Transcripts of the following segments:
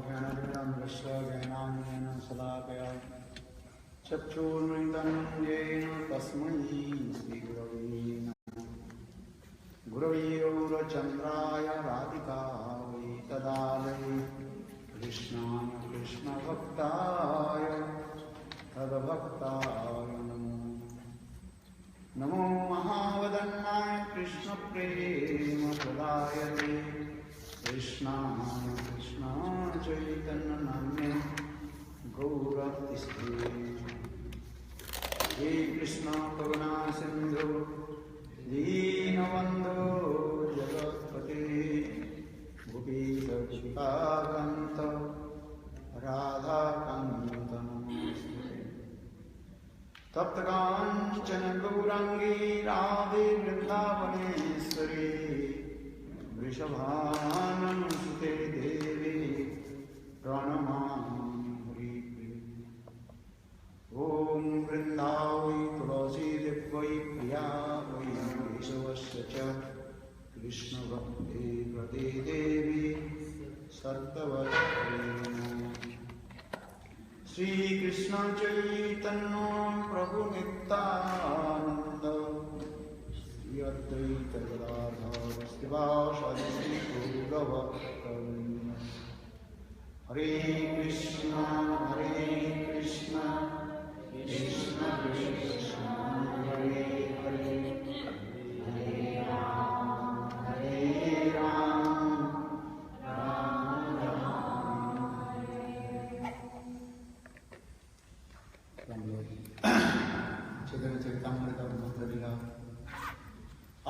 ज्ञानविरन्दस्य ज्ञानाञ्जन शलाकया चक्षुर्मृतं येन तस्मै श्रीगुरवे नमः। गुरवे गौरचन्द्राय राधिकायै तदालये कृष्णाय कृष्णभक्ताय तद्भक्ताय नमो नमो महावदन्नाय कृष्णप्रेमप्रदायते कृष्णाय कृष्ण चैतन्यनाम्ने गौरतिष्ठे। हे कृष्ण करुणा सिन्धु दीनबन्धो जगत्पते गोपीश गोपिकान्त राधाकान्त नमोस्तुते। तप्तकाञ्चन गौराङ्गी राधे वृन्दावनेश्वरी वृषभानुसुते देवी प्रणमामि हरिप्रिये। ॐ वृन्दावै तुलसी देव्यै प्रिया वै केशवस्य च कृष्णभक्ते प्रदे देवी सर्ववत्यै नमः। श्रीकृष्ण चैतन्य प्रभु नित्यानंद श्री अद्वैत गदाधर शिवासादि गौरभक्तवृन्द। हरे कृष्ण कृष्ण कृष्ण हरे हरे हरे राम राम राम। चैतन्य चरितामृत मंत्र लीला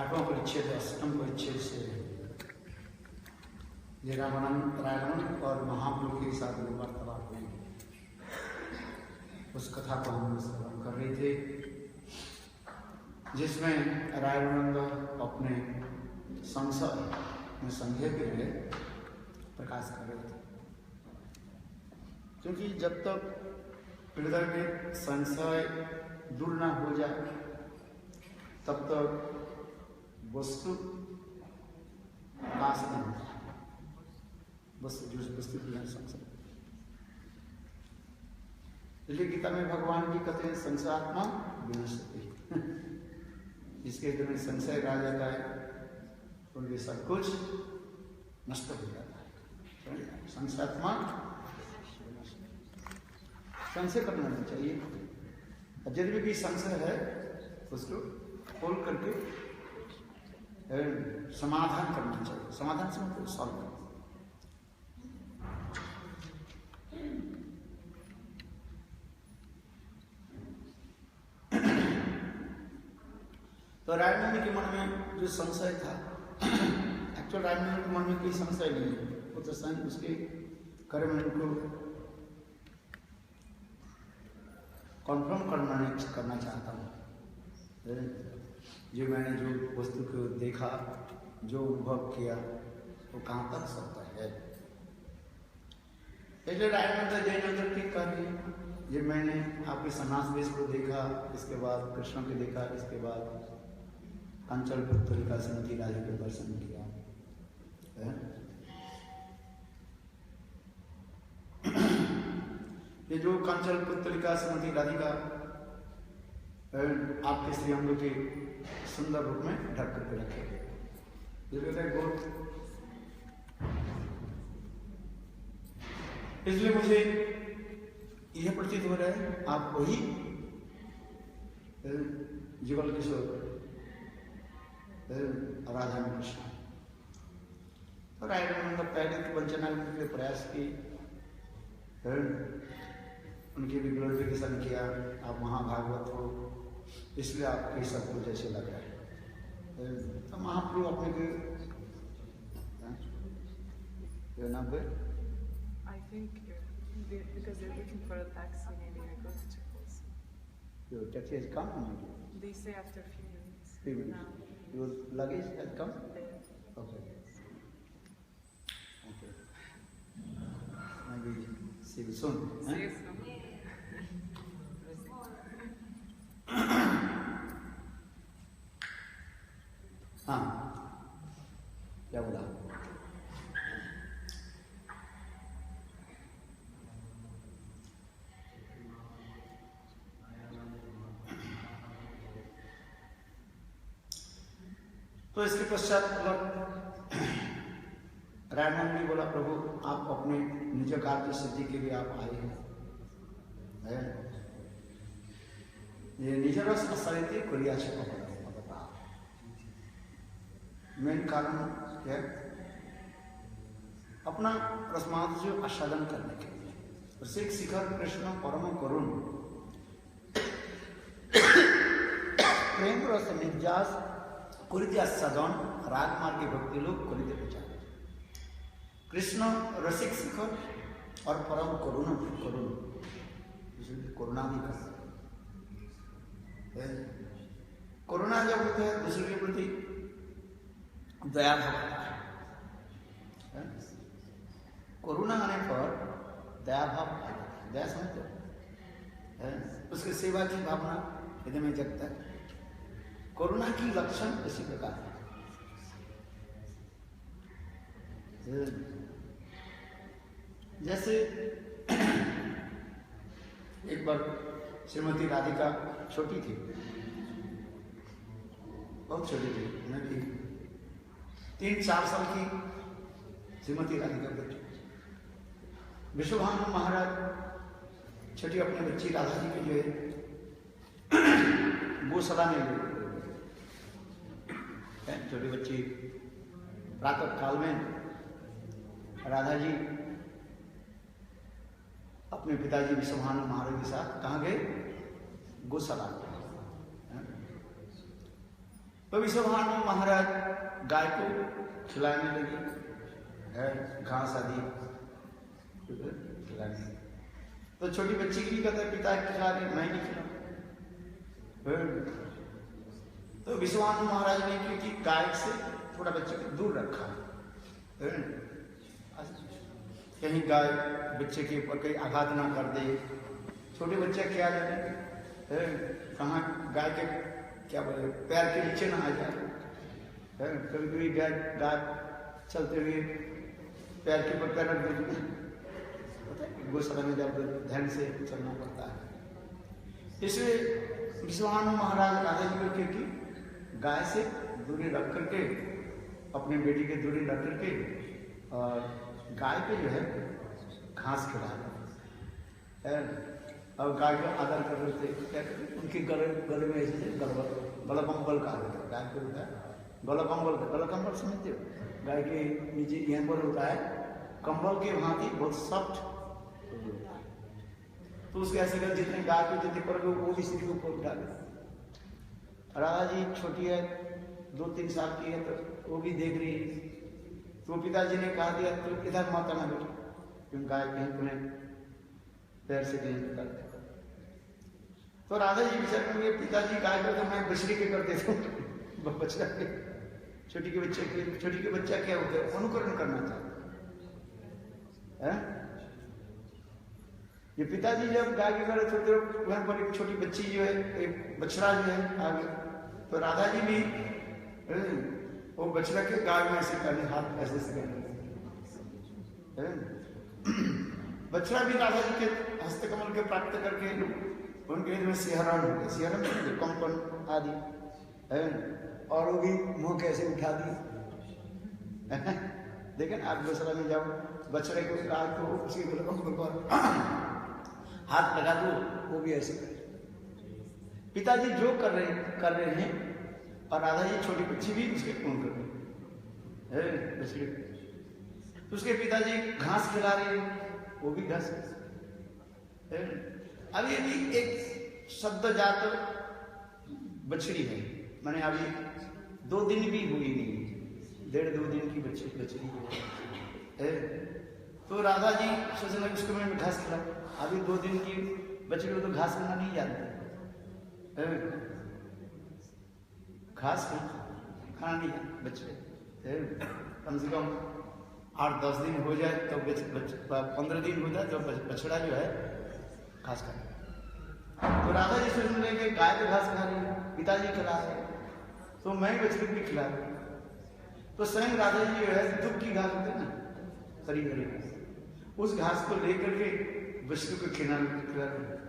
8वां परिच्छेद 8वां परिच्छेद से रावण और महाप्रभु के साथ वार्तालाप हुई, उस कथा को हम श्रवण कर रहे थे, जिसमें रावणानंद अपने संशय में संदेह के लिए प्रकाश कर रहे थे। क्योंकि जब तक हृदय में संशय दूर न हो जाए तब तक वस्तु प्रकाश नहीं होता। वस्तु संशय, इसलिए गीता में भगवान भी कहते हैं संशयात्मा विनश्यति। जिसके हृदय में संशय आ जाता है उनके सब कुछ नष्ट हो जाता है। संशयात्मा संशय करना नहीं चाहिए। यदि भी संशय है उसको खोल करके समाधान करना चाहिए। समाधान से मतलब सॉल्व करना। तो राजनंद के मन में जो संशय था, एक्चुअल राजनंद के मन में कोई संशय नहीं है। वो तो स्वयं उसके कर्म को कन्फर्म करना चाहता हूँ। जो मैंने जो वस्तु को देखा, जो अनुभव किया, वो कहाँ तक सत्य है। इसलिए राजनंद जयनंद ठीक कर रही, ये मैंने आपके सन्यास वेश को देखा, इसके बाद कृष्ण को देखा, इसके बाद कंचल पुत्रिका श्रीमती राधा के दर्शन किया। ये जो कंचल पुत्रिका श्रीमती राधिका आपके श्रीअंग के सुंदर रूप में ढक करके रखे गए। इसलिए मुझे यह प्रतीत हो रहा है आप वही जुगल किशोर राधा में कृष्ण। तो राधानंद पहले तो वंचना के लिए प्रयास की, उनकी भी ग्लोरिफिकेशन किया, आप महाभागवत हो, इसलिए आपके सबको जैसे लग रहा है। तो महाप्रभु अपने के नाम पे I think because they're looking for a taxi, maybe we go to Chapels. Your taxi has come? They say after a few minutes. Few minutes. Now. Your luggage has come? There. Okay. Okay. Maybe see you soon. See you soon. हाँ, क्या बोला? तो इसके पश्चात Riemann ने बोला, प्रभु आप अपने निज कार्य सिद्धि के लिए आप आए हैं, ये निजर आसारित कोरिया छपा मेन कारण क्या है? अपना रसमाधुर्य आस्वादन करने के लिए। रसिक शिखर कृष्ण परम करुण प्रेम रस निजास করিতে আস্বাদন রাগ मार्ग भक्ति लोग करिते विचार। कृष्ण रसिक शिखर और परम करुण करुण करुणा भी कर करुणा जब होता है दूसरे के प्रति दया भाव है। करुणा आने पर दया भाव दया समझते है, उसकी सेवा की भावना हृदय में जगता है। करुणा की लक्षण इसी प्रकार है। जैसे एक बार श्रीमती राधिका छोटी थी, बहुत छोटी थी, मैं भी 3-4 साल की श्रीमती राधिका बेटी। विश्वभानु महाराज छोटी अपने बच्ची राधा जी की जो है गौशाला में छोटी बच्ची प्रातः काल में राधा जी अपने पिताजी विश्वभानु महाराज के साथ कहाँ गए? गौशाला। तो विश्वभानु महाराज गाय को खिलाने लगी, घास आदि खिलाने। तो छोटी बच्ची की कहता है पिता खिला रहे, मैं नहीं खिला। तो विश्वभानु महाराज ने क्योंकि गाय से थोड़ा बच्चे को दूर रखा, कहीं गाय बच्चे के ऊपर कहीं आघात ना कर दे। छोटे बच्चे क्या जाने कहाँ गाय के क्या बोले पैर के नीचे ना आ जाए। कभी कभी गाय चलते हुए पैर के ऊपर पैर रख देती, गौशाला में जब ध्यान से चलना पड़ता है। इसलिए विश्वभानु महाराज राधा जी को क्योंकि गाय से दूरी रख करके, अपने बेटी की दूरी रख करके और गाय पे जो है घास खिला रहे और गाय को आदर कर रहे थे। क्या करते उनके गले में ऐसे गलकम्बल का गाय को होता है गलकम्बल समझते हो? गाय के नीचे यहाँ पर होता है कंबल के भांति बहुत सॉफ्ट, तो उसके ऐसे कर जितने गाय को जितने पर वो भी स्त्री को ऊपर उठा। राधा जी छोटी है, 2-3 साल की है, तो वो भी देख रही है। तो पिताजी ने कहा दिया तो इधर माता ना बेटी, तुम गाय कहीं तुम्हें पैर से कहीं कर दे। तो राधा जी विचार करेंगे पिताजी गाय को तो मैं बछड़ी के कर देता हूँ, बछड़ा के छोटी के बच्चा क्या होता है अनुकरण करना चाहता है। ये पिताजी जब गाय के करे तो वहां पर एक छोटी बच्ची जो है, एक बछड़ा जो है आगे, तो राधा जी भी वो बछड़ा के गाय में ऐसे करने, हाथ ऐसे करने। बछड़ा भी राधा जी के हस्तकमल के प्राप्त करके उनके में सिहरण हो गए, सिहरण कंपन आदि, और वो भी मुंह कैसे उठा दिए। देखें आप गौशाला में जाओ, बछड़े को गाय को उसके पर हाथ लगा दो, वो भी ऐसे करे। पिताजी जो कर रहे हैं और राधा जी छोटी बच्ची भी उसके खून कर रही है। तो उसके पिताजी घास खिला रहे हैं, वो भी घास। अभी एक शब्द जात बछड़ी है, मैंने अभी 2 दिन भी हुई नहीं, 1.5-2 दिन की बछड़ी है। तो राधा जी सोचने लगे उसको मैं घास खिला। अभी 2 दिन की बछड़ी को तो घास खाना नहीं जानते, घास खाना नहीं जानते बछड़े। कम से कम 8-10 दिन हो जाए तो 15 दिन हो जाए तो बछड़ा जो है घास खा। तो राधा जी सोचने लगे गाय तो घास खा रही है, पिताजी खिला रहे, तो मैं बछड़ी भी खिला रही। तो स्वयं राधा जी जो है दुख की घास होती है ना, हरी हरी, उस घास को लेकर के बछड़ी को खिला रहे।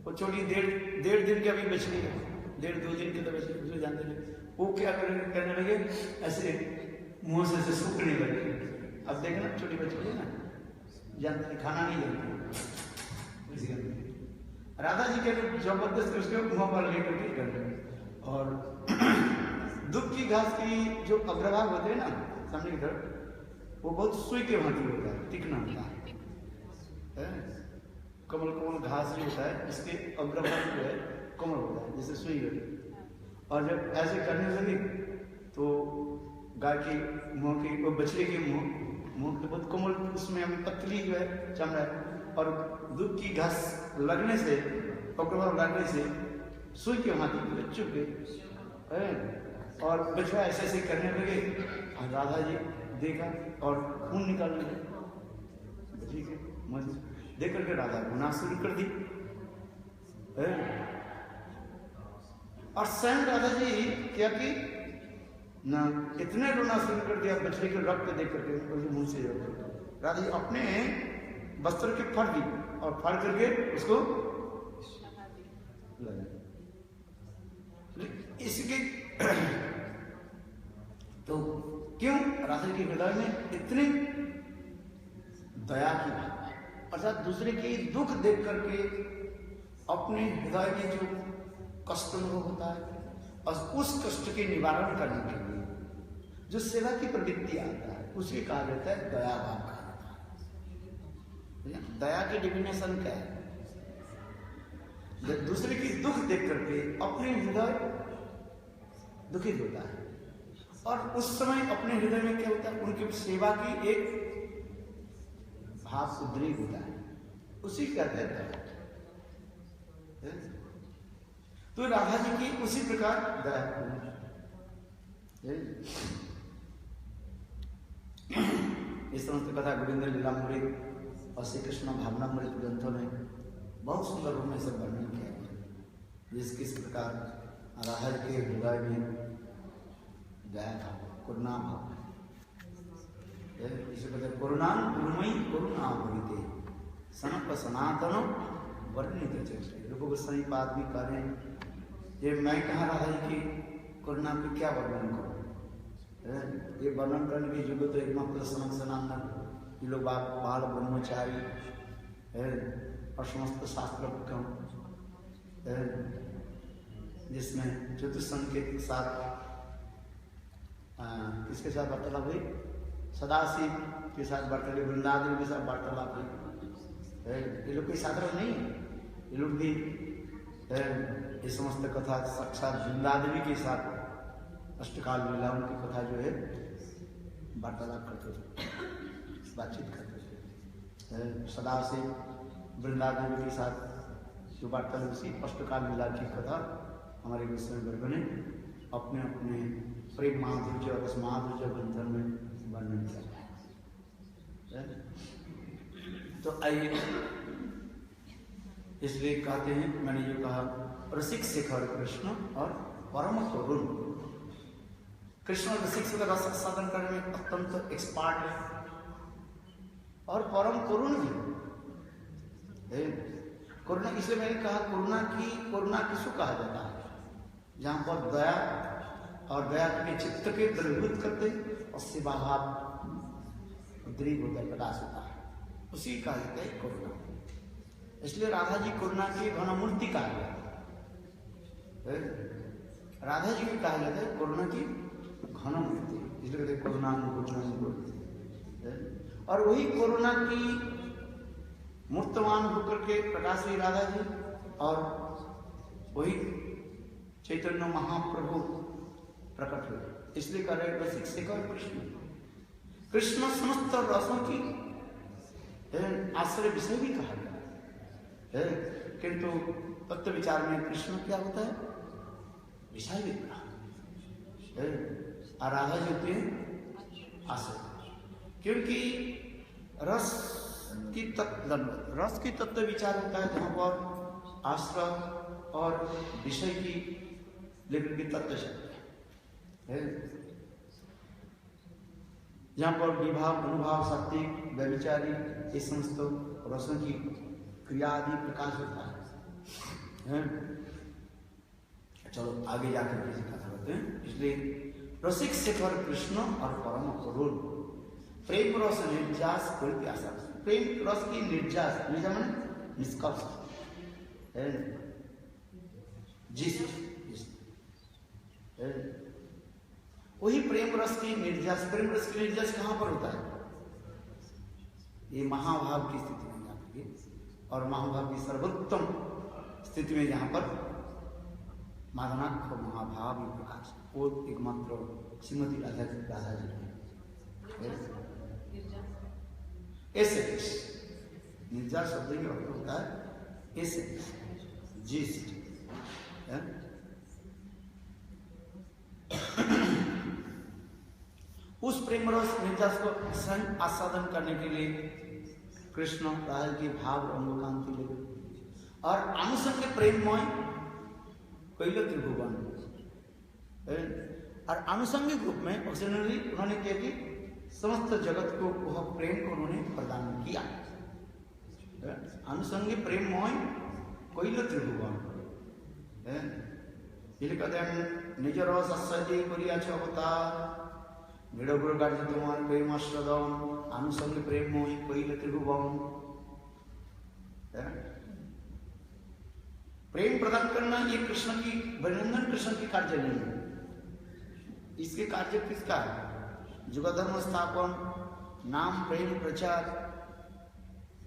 वो छोटी 1.5 दिन की अभी बछड़ी है, 1.5-2 दिन की तो बछड़ी जानते हैं, वो क्या करने लगे, ऐसे मुंह से ऐसे सूखने लगे। अब देखना छोटी बच्ची ना जानती, खाना नहीं जानती, राधा जी के जबरदस्त उसके मुंह पर लेकर के कर रहे। और दुख की घास की जो अग्रभाग होते हैं ना सामने की तरफ, वो बहुत सुई के भांति होता है, तीक्ष्ण होता है। कमल कमल घास जो होता है इसके अग्रभाग जो है कमल होता है, जैसे सुई होती है। और जब ऐसे करने लगे तो गाय के मुंह की, वो बछड़े के मुंह के बहुत कोमल, उसमें हम पतली जो है चमड़ा है, और दूध की घास लगने से, पकड़वा लगने से सुई के हाथी चुप गए और बछड़ा ऐसे ऐसे करने लगे। और राधा जी देखा और खून निकालने लगे बछड़ी के मुंह से। देख करके राधा गुनाह शुरू कर दी। और स्वयं राधा जी क्या की ना, इतने रोना शुरू कर दिया बछड़े के रक्त देख करके मुंह से। राधा जी अपने वस्त्र के फाड़ दी और फाड़ करके उसको लगा। इसके तो क्यों राधा के हृदय में इतनी दया की बात, अर्थात दूसरे की दुख देख करके अपने हृदय में जो कष्ट अनुभव होता है और उस कष्ट के निवारण करने के लिए जो सेवा की प्रवृत्ति आता है उसे कहा जाता है दया भाव कहा जाता है। दया की डिफिनेशन क्या है? जब दूसरे की दुख देख करके अपने हृदय दुखित होता है और उस समय अपने हृदय में क्या होता है, उनकी सेवा की एक भाव उद्रेक होता है, उसी कहते हैं दया। तो राधा जी की उसी प्रकार दया। इस समस्त कथा गोविंद लीलामृत और श्री कृष्ण भावनामृत ग्रंथों में बहुत सुंदर रूप में सब वर्णन किया गया। जिस किस प्रकार राधा के हृदय में दया भाव, करुणा भाव, इसे कहते हैं करुणान गुरुमयी करुणा भविते सनक सनातन वर्णित चरित्र। रूप गोस्वामी पाद भी कह रहे हैं, ये मैं कहाँ राधा जी की करुणा की क्या वर्णन करूं? ये वर्णन करने की जरूरत है एकमात्र सनक सनातन, ये लोग बाल ब्रह्मचारी और समस्त शास्त्र जिसमें चतुस्संग के साथ किसके साथ वार्तालाप हुई? सदाशिव के साथ वार्तालाप, वृंदादेव के साथ वार्तालाप हुई। ये लोग कोई साधारण नहीं है, ये लोग भी ये समस्त कथा साक्षात वृंदादेवी के साथ अष्टकाल लीलाओं की कथा जो है वार्तालाप करते थे, बातचीत करते थे। सदाशिव वृंदादेवी के साथ जो वार्तालाप, उसी अष्टकाल लीला की कथा हमारे गोस्वामी वर्ग ने अपने अपने प्रेम माधुर्य और माधुर्य ग्रंथन में वर्णन किया है। तो आइए, इसलिए कहते हैं, मैंने जो कहा रसिक शेखर कृष्ण और परम करुण। कृष्ण रसिक से रस साधन करने में अत्यंत एक्सपर्ट है और परम करुण भी। करुणा इसलिए मैंने कहा करुणा किसको कहा जाता है? जहां पर दया और दया के चित्त के द्रवीभूत करते और सेवा भाव उद्रेक होता है, प्रकाश होता है, उसी कहा जाता है करुणा। इसलिए राधा जी करुणा की घनमूर्ति कहा गया। राधा जी को कहा जाता है करुणा की घनमूर्ति, इसलिए कहते हैं करुणा मूर्ति। और वही करुणा की मूर्तमान होकर के प्रकाश हुई राधा जी, और वही चैतन्य महाप्रभु प्रकट हुए। इसलिए कह रहे रसिक शेखर कृष्ण। कृष्ण समस्त रसों की आश्रय विषय भी कहा गया है, किंतु तत्व विचार में कृष्ण क्या होता है? विषय विग्रह। और राधा जी होती है आश्रय, क्योंकि रस की तत्व विचार होता है जहां पर आश्रय और विषय की लेकर के तत्व शब्द है, जहां पर विभाव, अनुभाव, सात्विक, व्यभिचारी, ये समस्त रसों की क्रिया आदि प्रकाश होता है। चलो आगे जाकर किसी कथा होते हैं। इसलिए रसिक शेखर कृष्ण और परम करुण, प्रेम रस निर्जास कोई प्यासा। प्रेम रस की निर्जास, निर्जा माने निष्कर्ष, वही प्रेम रस की निर्जास। प्रेम रस की निर्जास कहाँ पर होता है? ये महाभाव की स्थिति में जाकर, और महाभाव की सर्वोत्तम स्थिति में जहाँ पर मादनाक्ष महाभाव प्रकाश, वो एकमात्र श्रीमती राधा जी ऐसे निर्जा शब्द का अर्थ होता है ऐसे जीस्ट। उस प्रेम रस निर्जास को स्वयं आस्वादन करने के लिए कृष्ण राधा की भाव रंगकांति ले गए, और आनुषंग प्रेममय कैल त्रिभुवन, और आनुषंगिक रूप में ऑक्सीजनरी उन्होंने क्या कि समस्त जगत को वह प्रेम को उन्होंने प्रदान किया। आनुषंगिक प्रेममय कैल त्रिभुवन, ये कहते हैं निज रस आस्वाद्य करियाछ अवतार, निडग्र कार्य तुम्हार प्रेम आस्वादन, आनुषंगिक प्रेममय कैल त्रिभुवन। प्रेम प्रदान करना ये कृष्ण की, वृंदावन कृष्ण की कार्य नहीं है। इसके कार्य किसका है? जुगधर्म स्थापन, नाम प्रेम प्रचार,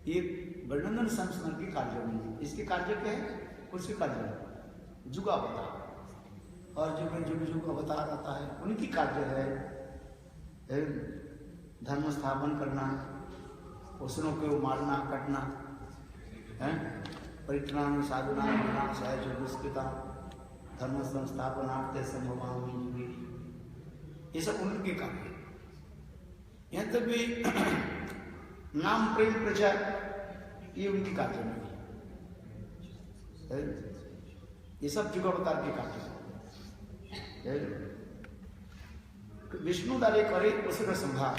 ये वृंदावन संस्थान की कार्य नहीं है। इसके कार्य क्या है? उसके कार्य है जुगावतार, और जो में जुग जुग अवतार आता है उनकी कार्य है धर्म स्थापन करना, उसनों को मारना काटना, परित्राण साधना विनाशाय च दुष्कृता धर्म संस्थापनार्थे संभवामि, ये सब उनके काम है। यहाँ तक भी नाम प्रेम प्रचार ये उनकी कार्य नहीं है, ये सब जुग अवतार के कार्य है। विष्णु दारे करे उसका संभार,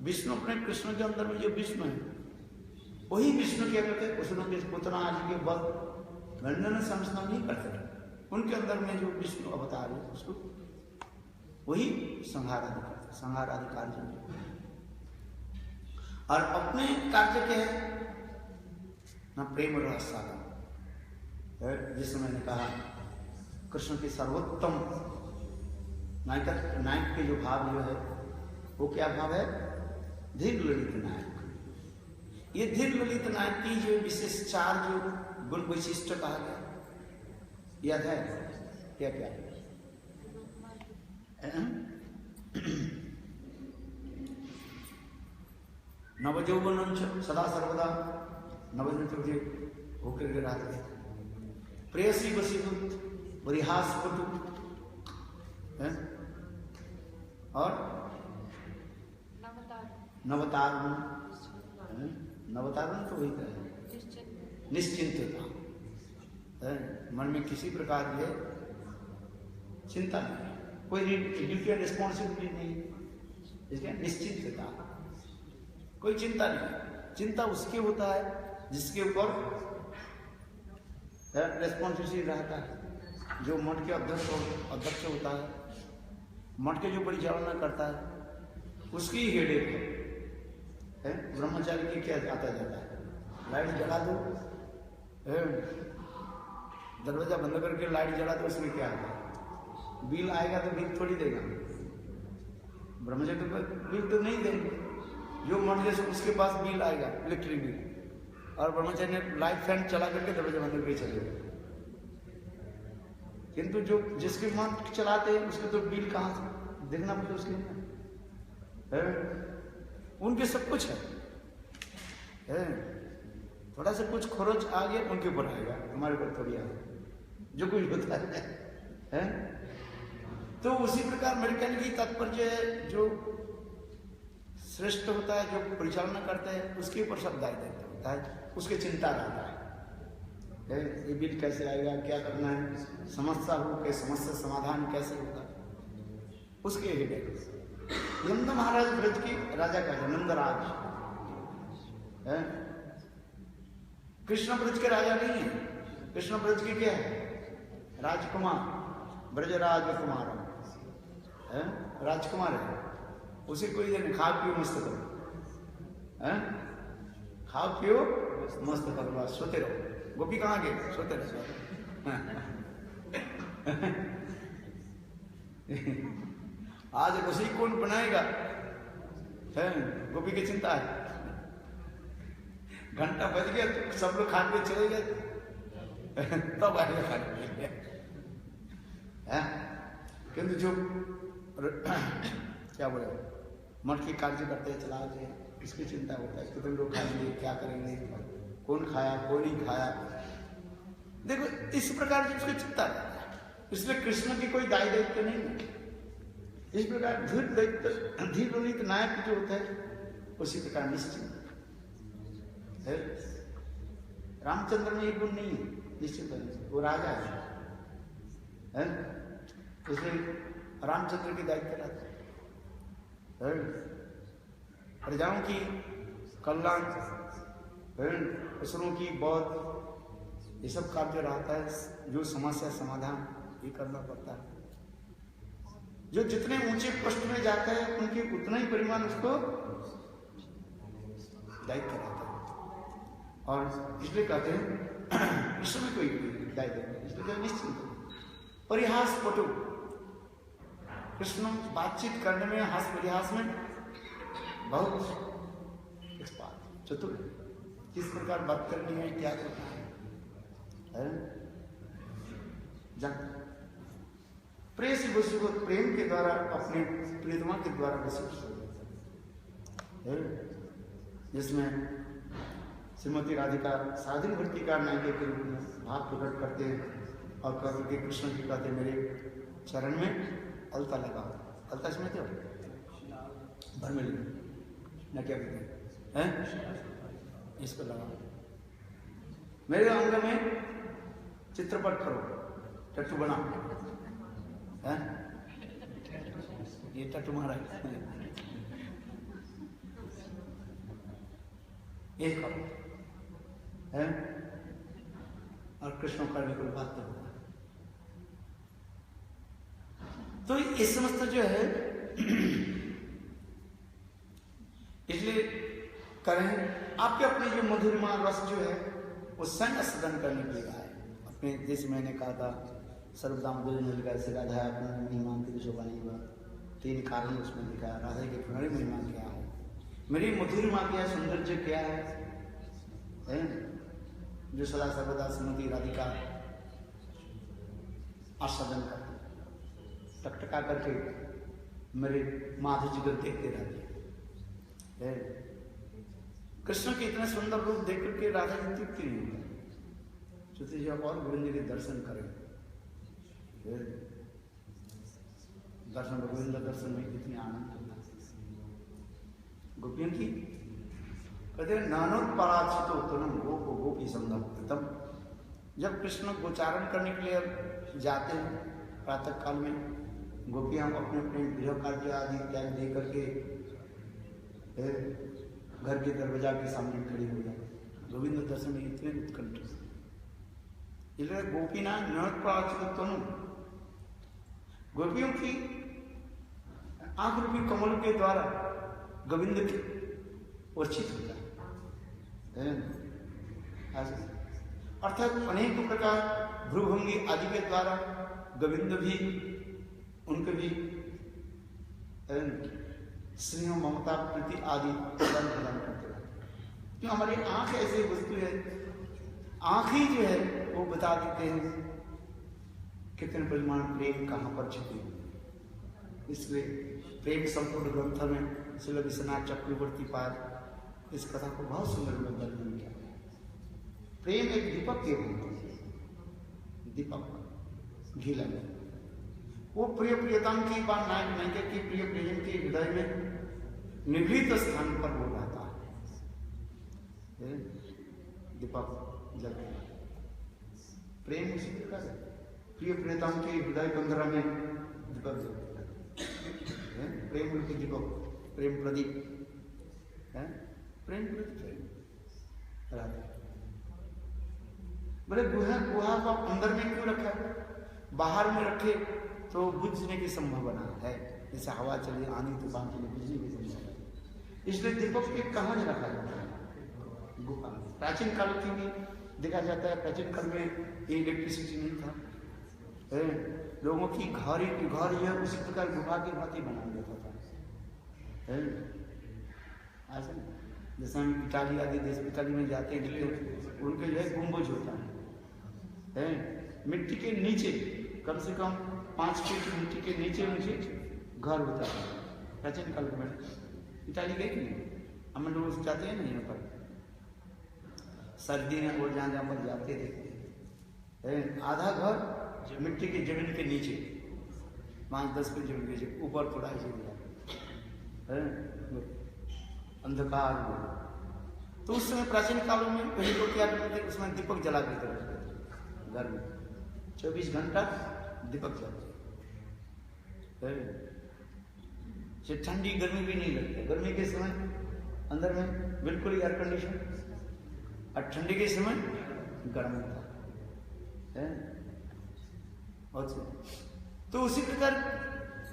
विष्णु अपने कृष्ण के अंदर में जो विष्णु है वही विष्णु क्या करते हैं? उसनों के पुतना आदि के बल वर्णन संस्नान नहीं करते, उनके अंदर में जो विष्णु अवतार है उसको वही संहार आदि करते, संहार आदि कार्य। और अपने कार्य के ना प्रेम रस साधन, जिसमें मैंने कहा कृष्ण के सर्वोत्तम नायक के जो भाव जो है वो क्या भाव है? धीर ललित नायक। ये धीर ललित नायक की जो विशेष चार जो गुण वैशिष्ट कहा गया याद है क्या क्या? नवजौवन सदा सर्वदा नवजौवन होकर के रहते, प्रेयसी वसीभूत परिहास पटु, और नवतारुण, नवतारुण तो वही है निश्चिंतता, मन में किसी प्रकार की चिंता नहीं, कोई ड्यूटी और रिस्पॉन्सिबिलिटी नहीं, इसलिए निश्चिंतता, कोई चिंता नहीं। चिंता उसके होता है जिसके ऊपर रिस्पॉन्सिबिलिटी रहता है, जो मठ के अध्यक्ष होता है, मठ के जो परिचालना करता है उसकी हेडेक है। ब्रह्मचारी की क्या आता जाता है? लाइट जला दो, दरवाजा बंद करके लाइट जला दो, उसमें क्या आता है? बिल आएगा तो बिल थोड़ी देगा, ब्रह्मचारी को बिल तो नहीं देंगे। जो मठ जैसे उसके पास बिल आएगा इलेक्ट्रिक बिल, और ब्रह्मचारी ने लाइट फैन चला करके दरवाजा बंद करके चले गए। किंतु जो जिसके मठ चलाते हैं उसके तो बिल कहाँ से देखना पड़ता उसके है? उनके सब कुछ है, थोड़ा सा कुछ खरोच आ गया उनके ऊपर आएगा, हमारे ऊपर थोड़ी आएगा जो कुछ होता है। तो उसी प्रकार मेडिकल की तात्पर्य जो श्रेष्ठ होता है, जो परिचालना करता है उसके ऊपर सब दायित्व होता है, उसकी चिंता रहता है ये बिल कैसे आएगा, क्या करना है, समस्या हो के समस्या समाधान कैसे होगा, उसके हेडेक। नंद महाराज ब्रज के राजा का है, नंदराज है, कृष्ण ब्रज के राजा नहीं है। कृष्ण ब्रज के क्या है? राजकुमार, ब्रजराज कुमार है, राजकुमार है, उसे कोई दिन खा पियो मस्त करो, हैं? खाओ पियो मस्त करो, बस सोते रहो। गोपी कहाँ गए? सोते रहो। आज रसोई कौन बनाएगा? है गोपी की चिंता है। घंटा बज गया तो सब लोग खा के चले गए, तब आएगा खाने के लिए। किंतु जो क्या बोले मठ के कार्य करते चला गए, इसकी चिंता होता है कितने लोग खाएंगे, क्या करेंगे, कौन खाया कौन नहीं खाया। देखो इस प्रकार की उसकी चिंता रहता है, इसलिए कृष्ण की कोई दायी दायित्व नहीं है। इस प्रकार धीर रोलित नायक जो होता है उसी प्रकार निश्चिंत है। रामचंद्र में ये गुण नहीं है, निश्चित है, वो राजा है, इसलिए रामचंद्र की दायित्व रहता है। प्रजाओं की कल्याण, असुरों की बौद्ध, ये सब कार्य रहता है। जो समस्या समाधान ये करना पड़ता है। जो जितने ऊंचे पोस्ट में जाता है उनके उतना ही परिमाण उसको दायित्व रहता है। और इसलिए कहते हैं इसमें कोई दायित्व नहीं, इसलिए निश्चिंत परिहास पटु। कृष्ण बातचीत करने में, हास परिहास में बहुत एक्सपर्ट, चतुर, किस प्रकार बात करनी है, क्या करना है। प्रेस वस्तु को प्रेम के द्वारा अपने प्रियतमा के द्वारा वसूल, जिसमें श्रीमती राधिका साधन भक्ति का नायिका के रूप में भाव प्रकट करते हैं और करके कृष्ण जी कहते मेरे चरण में अलता लगाओ। अलता समझते हो? भरमेल न क्या कहते हैं, इस पर लगाओ। मेरे अंग में चित्रपट करो, टट्टू बनाओ, है? ये टट्टू मारा ये करो, है? और कृष्ण का बिल्कुल बात तो होगा। तो इस समस्त जो है इसलिए करें आपके अपने जो मधुरमा रस जो है वो संग सदन करने के लिए आए। अपने जैसे मैंने कहा था सर्वदा मधुर मिलकर से राधा अपना महिमा की शोभा नहीं हुआ, 3 कारण उसमें लिखा। राधा की पुनरी महिमा क्या है, मेरी मधुरमा क्या है, सौंदर्य क्या है, जो सदा सर्वदा श्रीमती राधिका आस्वादन करती, टकटका करके मेरे माधुर्य को देखते रहते। कृष्ण के इतना सुंदर रूप देख करके राधा जी तृप्ति नहीं होता, सोचते जब और गोविंद के दर्शन करें। दर्शन गोविंद दर्शन में कितनी आनंद होता है। गोपियों की कहते नानोत्पराचित उत्तरम गोप गोपी संगम। जब कृष्ण गोचारण करने के लिए जाते हैं प्रातः काल में, गोपियां अपने अपने गृह कार्य आदि त्याग दे करके घर के दरवाजा के सामने खड़ी हो जाए। गोविंद दर्शन में इतने उत्कंठ, इसलिए गोपीना नृत्य गोपियों की आंख रूपी कमल के द्वारा गोविंद की वर्षित होता है। अर्थात अनेक प्रकार भ्रूभंगी आदि के द्वारा गोविंद भी उनके भी स्नेह ममता प्रीति आदि प्रदान करते हैं। क्यों हमारी आंख ऐसी वस्तु है, आंख ही जो है वो बता देते हैं कितने परिमाण प्रेम कहाँ पर छिपे। इसलिए प्रेम संपूर्ण ग्रंथ में श्रील विश्वनाथ चक्रवर्ती पाद इस कथा को बहुत सुंदर में वर्णन किया। प्रेम एक दीपक के रूप में, दीपक घी लगे, वो प्रिय प्रियतम की बात नायक नायिका की प्रिय प्रियजन के हृदय में निभृत स्थान पर वो रहता है। दीपक जल प्रेम उसी प्रकार है, प्रिय प्रियतम के हृदय कंधरा में दीपक जलता है। प्रेम उनके दीपक, प्रेम प्रदीप है, प्रेम प्रदीप राधा। बोले गुहा गुहा को अंदर में क्यों रखा है? बाहर में रखे तो बुझने की संभावना है, जैसे हवा चले, आंधी तूफान चले, बुझने की संभावना है। इसलिए दीपक के कहाँ नहीं रखा जाता है? गुफा में। प्राचीन काल की भी देखा जाता है, प्राचीन काल में इलेक्ट्रिसिटी नहीं था, लोगों की घर यह उसी प्रकार गुफा की भांति बना देता था। ऐसा जैसे हम इटाली आदि देश, इटाली में जाते हैं तो उनके जो है गुम्बज होता है, मिट्टी के नीचे कम से कम 5 फीट मिट्टी के नीचे घर होता है। प्राचीन काल में इटाली गए कि नहीं, हम लोग जाते हैं ना यहाँ पर सर्दी में, वो जहाँ पर जाते थे, आधा घर मिट्टी की जमीन के नीचे, 5-10 फीट जमीन के नीचे, ऊपर थोड़ा ऐसे अंधकार में। तो उस समय प्राचीन कालों में पहले लोग क्या करते थे, उसमें दीपक जला के रखते थे घर में, 24 घंटा दीपक जलते। ठंडी गर्मी भी नहीं लगती, गर्मी के समय अंदर में बिल्कुल एयर कंडीशन, और ठंडी के समय गर्म होता है। तो उसी प्रकार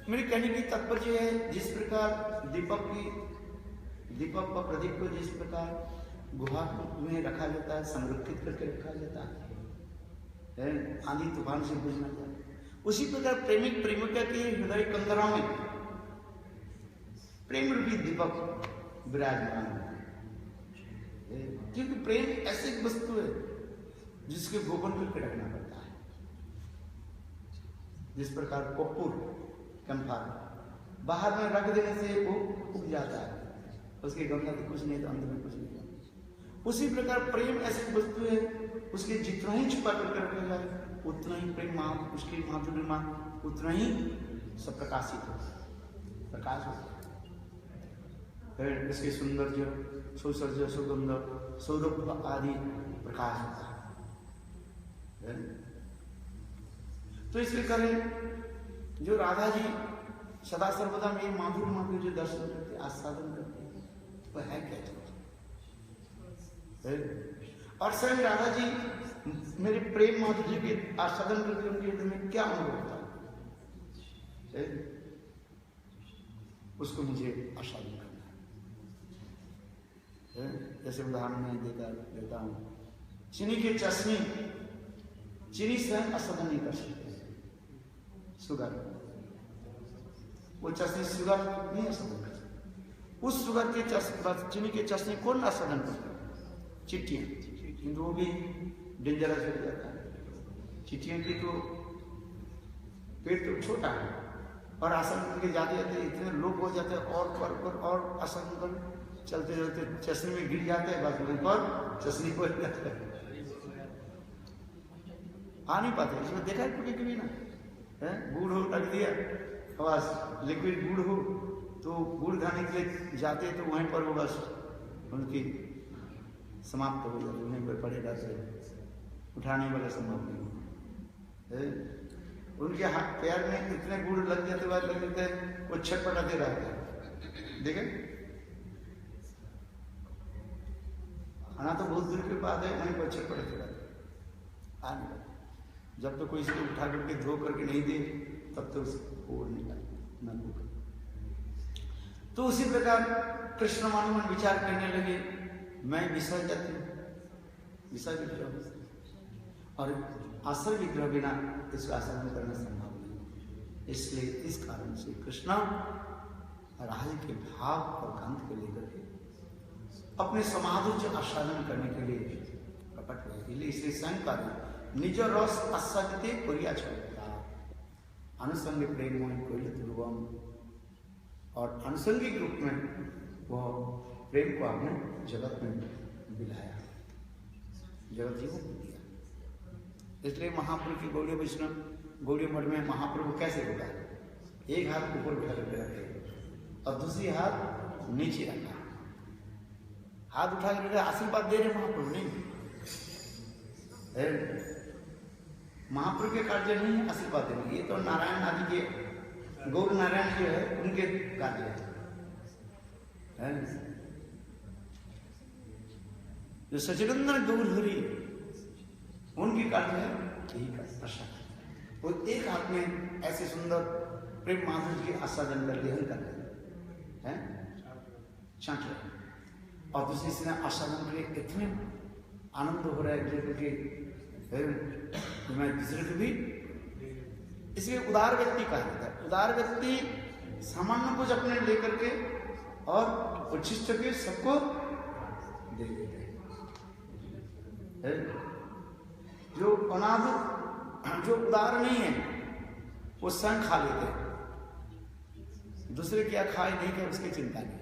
मेरे कहने की तात्पर्य है, जिस प्रकार दीपक व प्रदीप को जिस प्रकार गुहा में रखा जाता है, संरक्षित करके रखा जाता है, आंधी तूफान से बुझना चाहिए, उसी प्रकार प्रेमिक प्रेमिका के हृदय कंदरा में प्रेम रूपी दीपक विराजमान है। क्योंकि प्रेम ऐसी वस्तु है जिसके गोपन करके रखना पड़ता है। जिस प्रकार कपूर कैंफर बाहर में रख देने से वो उग जाता है, उसके गंगा तो कुछ नहीं, तो अंदर में कुछ नहीं। उसी प्रकार प्रेम ऐसी वस्तु है, उसके जितना ही छुपा करके रखा जाए उतना ही प्रेम उसकी माधुर्य उतना ही सब प्रकाशित हो, प्रकाश हो। फिर इसके सौंदर्य, सौसर्य, सुगंध, सौरभ आदि प्रकाश होता है। तो इसके करें जो राधा जी सदा सर्वदा में माधुर्य जो दर्शन करते, आस्वादन करते, वह है क्या चीज? और स्वयं राधा जी मेरे प्रेम माधुर्य के आस्वादन करके उनके हृदय में क्या अनुभव होता है, उसको मुझे आस्वादन करना है। जैसे उदाहरण में देता हूं, चीनी के चशनी, चीनी स्वयं आस्वादन नहीं कर सकते, सुगर, वो चशनी सुगर नहीं आस्वादन कर सकते। उस सुगर के चीनी के चशनी कौन आस्वादन करता है? चिट्टियां, किंतु वो भी डेंजरस हो जाता है। चिट्टियों की तो पेट तो छोटा है और आसन करके जाते जाते इतने लोग हो जाते हैं, और आसन कर चलते चलते चशनी में गिर जाते हैं, बस ऊपर चशनी को जाता है, आ नहीं पाते। इसमें देखा है कभी ना, गुड़ हो रख दिया, बस लिक्विड गुड़ हो तो गुड़ खाने के लिए जाते तो वहीं पर वो बस उनकी समाप्त हो जाते, वहीं पर पड़े रहते, उठाने वाला संभव नहीं। उनके हाथ पैर में इतने गुड़ लग जाते वो छटपटाते रहते हैं। देखें, खाना तो बहुत दूर के बाद है, वहीं पर छटपटाते रहते, आ नहीं पाते। जब तो कोई इसको उठा करके धो करके नहीं दे तब तो उसको निकाल न। तो उसी प्रकार कृष्ण मानव विचार करने लगे, मैं विसर्जित और आश्रय विग्रह बिना इसका आचरण करना संभव नहीं। इसलिए इस कारण से कृष्ण राज के भाव और गंध को लेकर के अपने समाधि आस्वादन करने के लिए प्रकट हुए। इसलिए स्वयं का निज रस आस्वादिते कोरिया छोड़ता अनुसंग प्रेम कोयलम, और अनुसंगिक रूप में वह प्रेम को आपने जगत में बिलाया, जगत जीवों को दिया। इसलिए महाप्रभु की गौड़ी वैष्णव गौड़ी मठ में महाप्रभु कैसे होता है? एक हाथ ऊपर उठा करके रखे और दूसरी हाथ नीचे रखा, हाथ उठा करके आशीर्वाद दे रहे महाप्रभु नहीं। महाप्रभु के कार्य नहीं है आशीर्वाद देने, ये तो नारायण आदि के गौर नारायण जो है उनके कार्य है। जो सचिनंदन गौर हरि उनकी कार्य है यही का प्रसाद। वो एक हाथ में ऐसे सुंदर प्रेम माधुर्य के आस्वादन कर ग्रहण कर रहे हैं, चाट रहे, और दूसरी से आस्वादन के लिए इतने आनंद हो रहा है कि मैं दूसरे को भी, इसलिए उदार व्यक्ति कहा जाता है। उदार व्यक्ति सामान्य कुछ अपने लेकर के और उच्छिष्ट के सबको दे देते हैं। जो अनाथ, जो उदार नहीं है, वो स्वयं खा लेते हैं, दूसरे क्या खाए नहीं खाए उसकी चिंता नहीं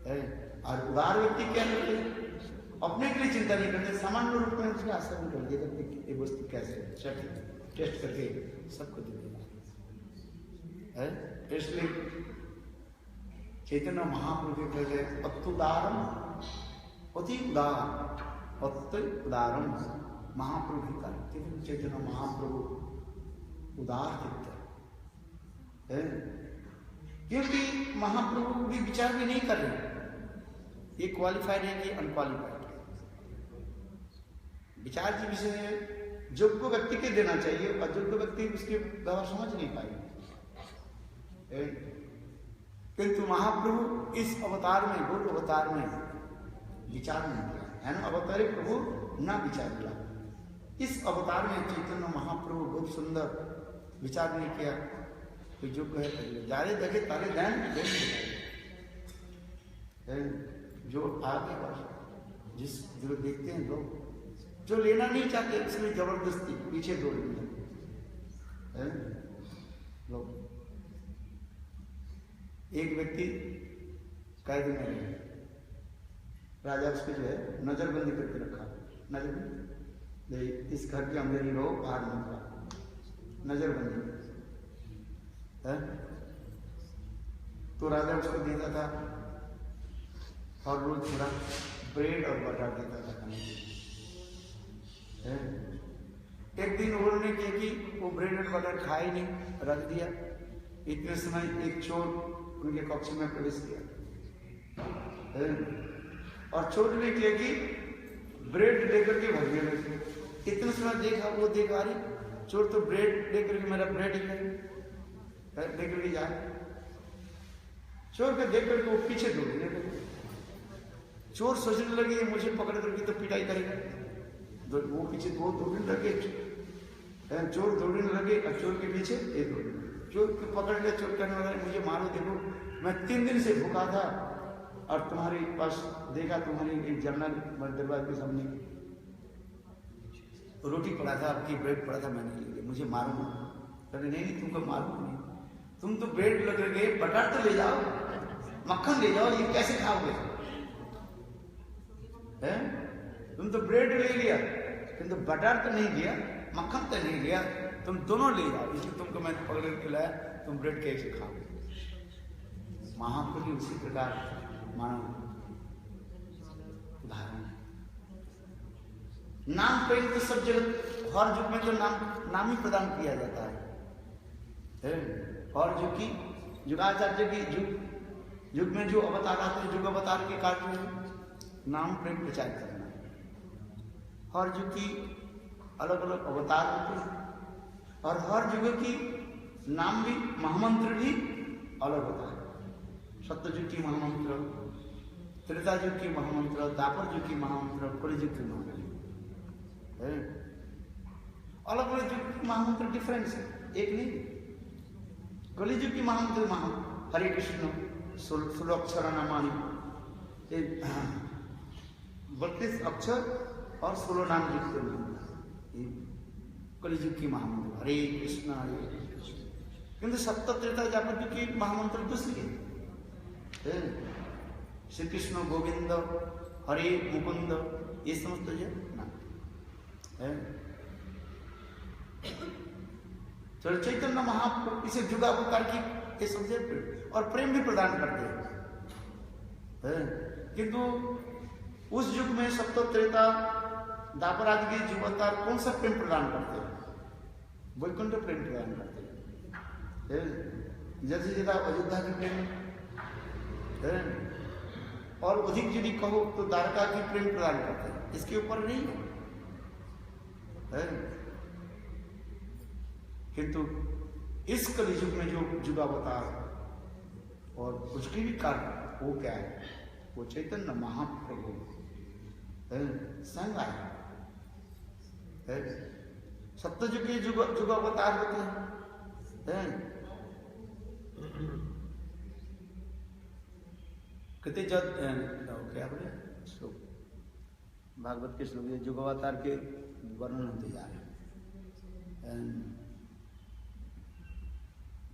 है। और उदार व्यक्ति क्या करते हैं, अपने के लिए चिंता नहीं करते, सामान्य रूप में उसका आचरण कर दिया करते, ये वस्तु कैसे टेस्ट करके सबको दे देगा। इसलिए चैतन्य महाप्रभु कहते हैं अत्युदारम, अति उदार, अति उदारम महाप्रभु का चैतन्य महाप्रभु उदार चित्त है, क्योंकि महाप्रभु भी विचार भी नहीं कर रहे, ये क्वालिफाइड है कि अनक्वालिफाइड। विचार की विषय है, योग्य व्यक्ति के देना चाहिए, अयोग्य व्यक्ति उसके व्यवहार समझ नहीं पाएगा। किंतु महाप्रभु इस अवतार में, गौर अवतार में विचार नहीं किया है ना, अवतारे प्रभु ना विचार किया। इस अवतार में चैतन्य महाप्रभु बहुत सुंदर विचार नहीं किया, तो जो कहे जारे देखे तारे ध्यान जो आगे बस जिस जो देखते हैं लोग, जो लेना नहीं चाहते इसलिए जबरदस्ती पीछे दौड़ रहे लोग। एक व्यक्ति कैद में रहे, राजा उसको जो है नजरबंदी करके रखा, नजरबंदी, इस घर के अंदर ही रहो, बाहर मत जाओ, नजरबंदी है। तो राजा उसको देता था और रोज थोड़ा ब्रेड और बटर देता था खाने के लिए। एक दिन उन्होंने किया कि वो ब्रेड और बटर खा ही नहीं, रख दिया। इतने समय एक चोर उनके कक्ष में प्रवेश किया और चोर ने किया कि ब्रेड लेकर के भग गया। इतने समय देखा, वो देखा रही चोर तो ब्रेड लेकर के, मेरा ब्रेड ही लेकर के जा, चोर को देख करके वो पीछे दौड़ने लगे। चोर सोचने लगे मुझे पकड़ करके तो पिटाई करेगा, वो पीछे दो दौड़ने लगे, चोर दौड़ने लगे और चोर के पीछे ये दौड़ने, चोर को पकड़ लिया। चोर कहने लगा मुझे मारो, देखो मैं 3 दिन से भूखा था और तुम्हारे पास देखा तुम्हारी एक जर्नल दरबार के सामने रोटी पड़ा था, आपकी ब्रेड पड़ा था, मैंने ले लिया, मुझे मारो ना। कहते नहीं तुमको मारो नहीं, तुम तो ब्रेड लग गए, बटर तो ले जाओ, मक्खन ले जाओ, ये कैसे खाओगे? तुम तो ब्रेड ले लिया किंतु बटर तो नहीं लिया, मक्खन तो नहीं लिया, तुम दोनों ले जाओ, इसलिए तुमको मैंने पकड़ के लाया, तुम ब्रेड कैसे खाओगे? महाप्रभु उसी प्रकार मानो उदाहरण है। नाम प्रेम तो सब जगह, हर युग में तो नाम ही प्रदान किया जाता है। और जो कि युगाचार्य के युग में जो अवतार आते हैं, युग अवतार के कार्य है नाम प्रेम प्रचार करना। हर युग की अलग अलग अवतार होते हैं और हर युग की नाम भी, महामंत्र भी अलग होता है। सत्ययुग की महामंत्र, त्रेता युग की महामंत्र, द्वापर युग की महामंत्र, कलियुग की महामंत्र, अलग अलग युग की महामंत्र डिफरेंस है, एक नहीं। कलियुग की महामंत्र हरे कृष्ण 16 अक्षर नामानी, 32 अक्षर और 16 नाम लिखते हैं, कलियुग की महामंत्र हरे कृष्ण हरे कृष्ण। किंतु सप्त त्रेता द्वापर युग की महामंत्र दूसरी है, श्री कृष्ण गोविंद हरे मुकुंद, ये समझते हैं ना। चैतन्य महाप्रभु इसे जुगावतार की ये समझे और प्रेम भी प्रदान करते हैं। किंतु उस युग में सप्त त्रेता द्वापर आदि के जुगावतार कौन सा प्रेम प्रदान करते हैं? वैकुंठ प्रेम प्रदान करते हैं, जैसे जैसा अयोध्या के प्रेम, और अधिक यदि कहो तो द्वारका की प्रेम प्रदान करते हैं, इसके ऊपर नहीं है। किंतु इस कलियुग में जो युगावतार और उसकी भी कारण वो क्या है? वो चैतन्य महाप्रभु संग आए। सप्तयुग के युगावतार होते हैं। कहते जब क्या बोले श्लोक, भागवत के श्लोक युगावतार के वर्णन होते जा रहे हैं।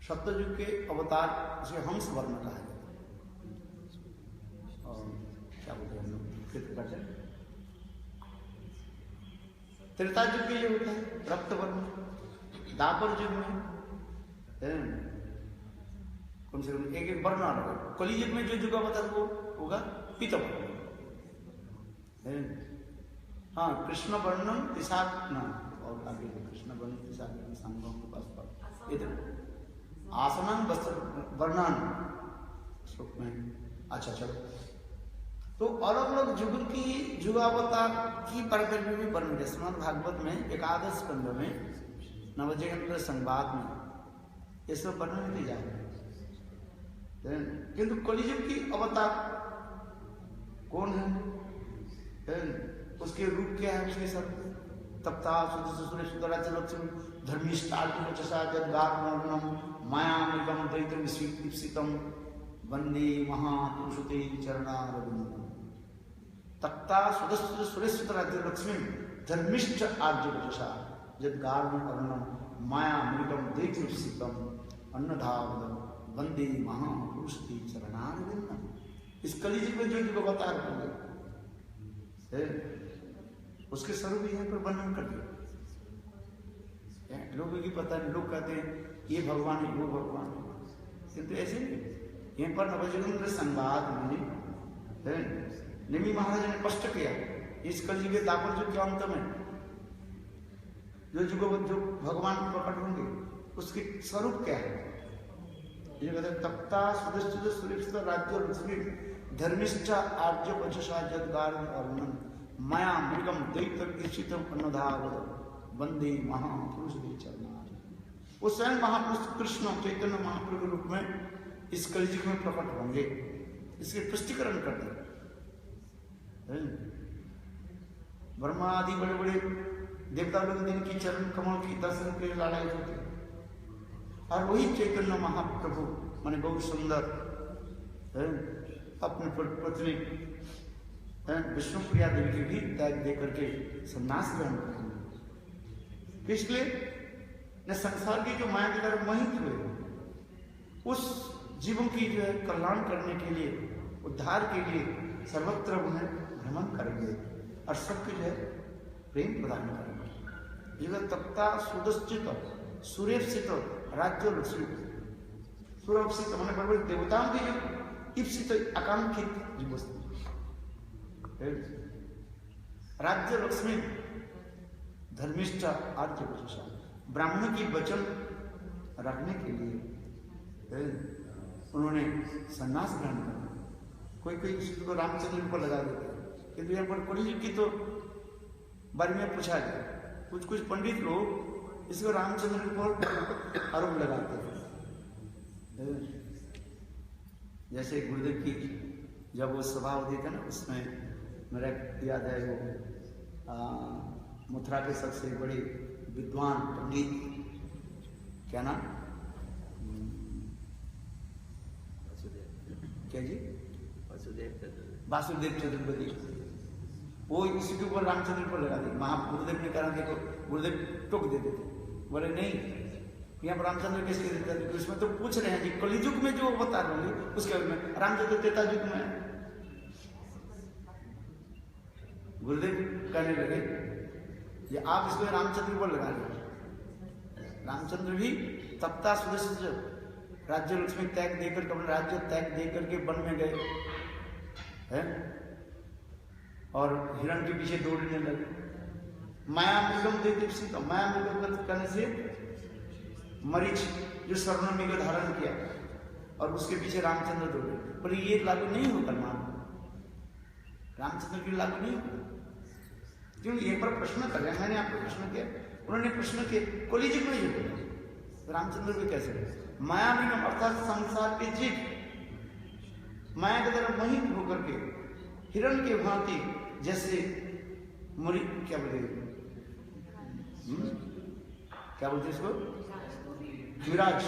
सप्तयुग के अवतार से हंस वर्ण कहा जाता है। और क्या बोलते हैं हम लोग, त्रेता युग के ये होता है रक्त वर्ण। दापर युग में कम से कम एक वर्ण आ रहा है। कली युग में जो युगावतार वो होगा पीत वर्ण। हाँ, कृष्ण वर्णम तिसाक नाम, और आगे कृष्ण वर्ण तिसाक संगम के पास इधर आसनम वर्णन श्लोक में। अच्छा चलो, तो अलग अलग युग की युगावतार की परिक्रमा भी वर्णन है। श्रीमद् भागवत में एकादश स्कंध में नवजयंत्र संवाद में ये सब वर्णन किए जा रहे हैं। किंतु कलियुग की अवतार कौन है? उसके रूप क्या है? उसके सर तप्ता सुदर्शन धर्मिष्ठा मायामिकम दैत्यम विक्षिप्तम वंदे महापुरुषते चरणारविंदम। तप्ता सुरेश्वर राज्य लक्ष्मी धर्मिष्ठ आर्य वचसा यद्गार्णम मायामिकम दैत्य विक्षिप्तम अन्नधावदम वंदे महापुरुषते चरणारविंदम। इस कलियुग में जो युगावतार होंगे उसके स्वरूप यहाँ पर वर्णन कर दिया। लोगों की पता नहीं, लोग कहते हैं ये भगवान है वो भगवान है, किंतु ऐसे नहीं। यहाँ पर नवजयंत्र संवाद में निमि महाराज ने स्पष्ट किया इस कलयुग के दापर युग के अंत में जो भगवान प्रकट होंगे उसके स्वरूप क्या है? ये कहते तप्ता सुदृष्ट सुरक्षित राज्य लक्ष्मी धर्मिष्ठ आर्य वचसा जदगार अरुणम माया मृगम दैत्य अन्नधावद वंदे महापुरुष चरणार। वो स्वयं महापुरुष कृष्ण चैतन्य महाप्रभु रूप में इस कलियुग में प्रकट होंगे। इसके पुष्टिकरण करते ब्रह्मा आदि बड़े बड़े देवता लोग दिन की चरण कमल की दर्शन के लिए लड़ाई होती है, और वही चैतन्य महाप्रभु माने बहुत सुंदर अपने पत्नी विष्णुप्रिया देवी के भी त्याग दे करके संन्यास ग्रहण करेंगे। इसलिए न संसार की जो माया की तरफ मोहित हुए उस जीवों की जो है कल्याण करने के लिए, उद्धार के लिए सर्वत्र उन्हें भ्रमण करेंगे और सबके जो है प्रेम प्रदान करेंगे। जगह तप्ता सुदस्थित सूर्यस्थित राज्य लक्ष्मी सूर्यस्थित मैंने बड़े बड़े देवताओं की जो इप्सित आकांक्षित जो वस्तु राज्य लक्ष्मी धर्मिष्ठ आर्य वचसा ब्राह्मण की वचन रखने के लिए उन्होंने संन्यास ग्रहण किया। कोई कोई इसको रामचंद्र पर लगा देते हैं, किंतु यहाँ पर कलियुग की तो बारे में पूछा गया। कुछ कुछ पंडित लोग इसको रामचंद्र पर आरोप लगाते हैं। जैसे गुरुदेव की जब वो सभा होती थी ना, उसमें मेरा याद है वो मथुरा के सबसे बड़े विद्वान पंडित क्या नाम क्या जी वासुदेव चतुर्वेदी, वो इसी के ऊपर रामचंद्र पर लगा दी। गुरुदेव ने कहा देखो, गुरुदेव टोक देते थे, बोले नहीं यहाँ पर रामचंद्र कैसे देता है? उसमें तो पूछ रहे हैं कि कलियुग में जो अवतार होंगे उसके में रामचंद्र त्रेता युग में। गुरुदेव कहने लगे ये आप इसको रामचंद्र पर लगा रहे। रामचंद्र भी तप्ता सुदृश्य राज्य लक्ष्मी त्याग देकर अपने राज्य त्याग देकर के वन में गए हैं और हिरण के पीछे दौड़ने लगे। माया मृगम देते माया मृगम करने से मरीच जो स्वर्ण मृग धारण किया और उसके पीछे रामचंद्र दौड़े, पर ये लागू नहीं होगा मान रामचंद्र की लागू नहीं होगा। क्यों? एक बार प्रश्न कर रहे हैं, मैंने आपको प्रश्न किया, उन्होंने प्रश्न किया कलियुग में जो रामचंद्र भी कैसे माया में अर्थात संसार के जीव माया की तरफ मोहित होकर के हिरण के भांति जैसे मुरी क्या बोलते इसको मिराज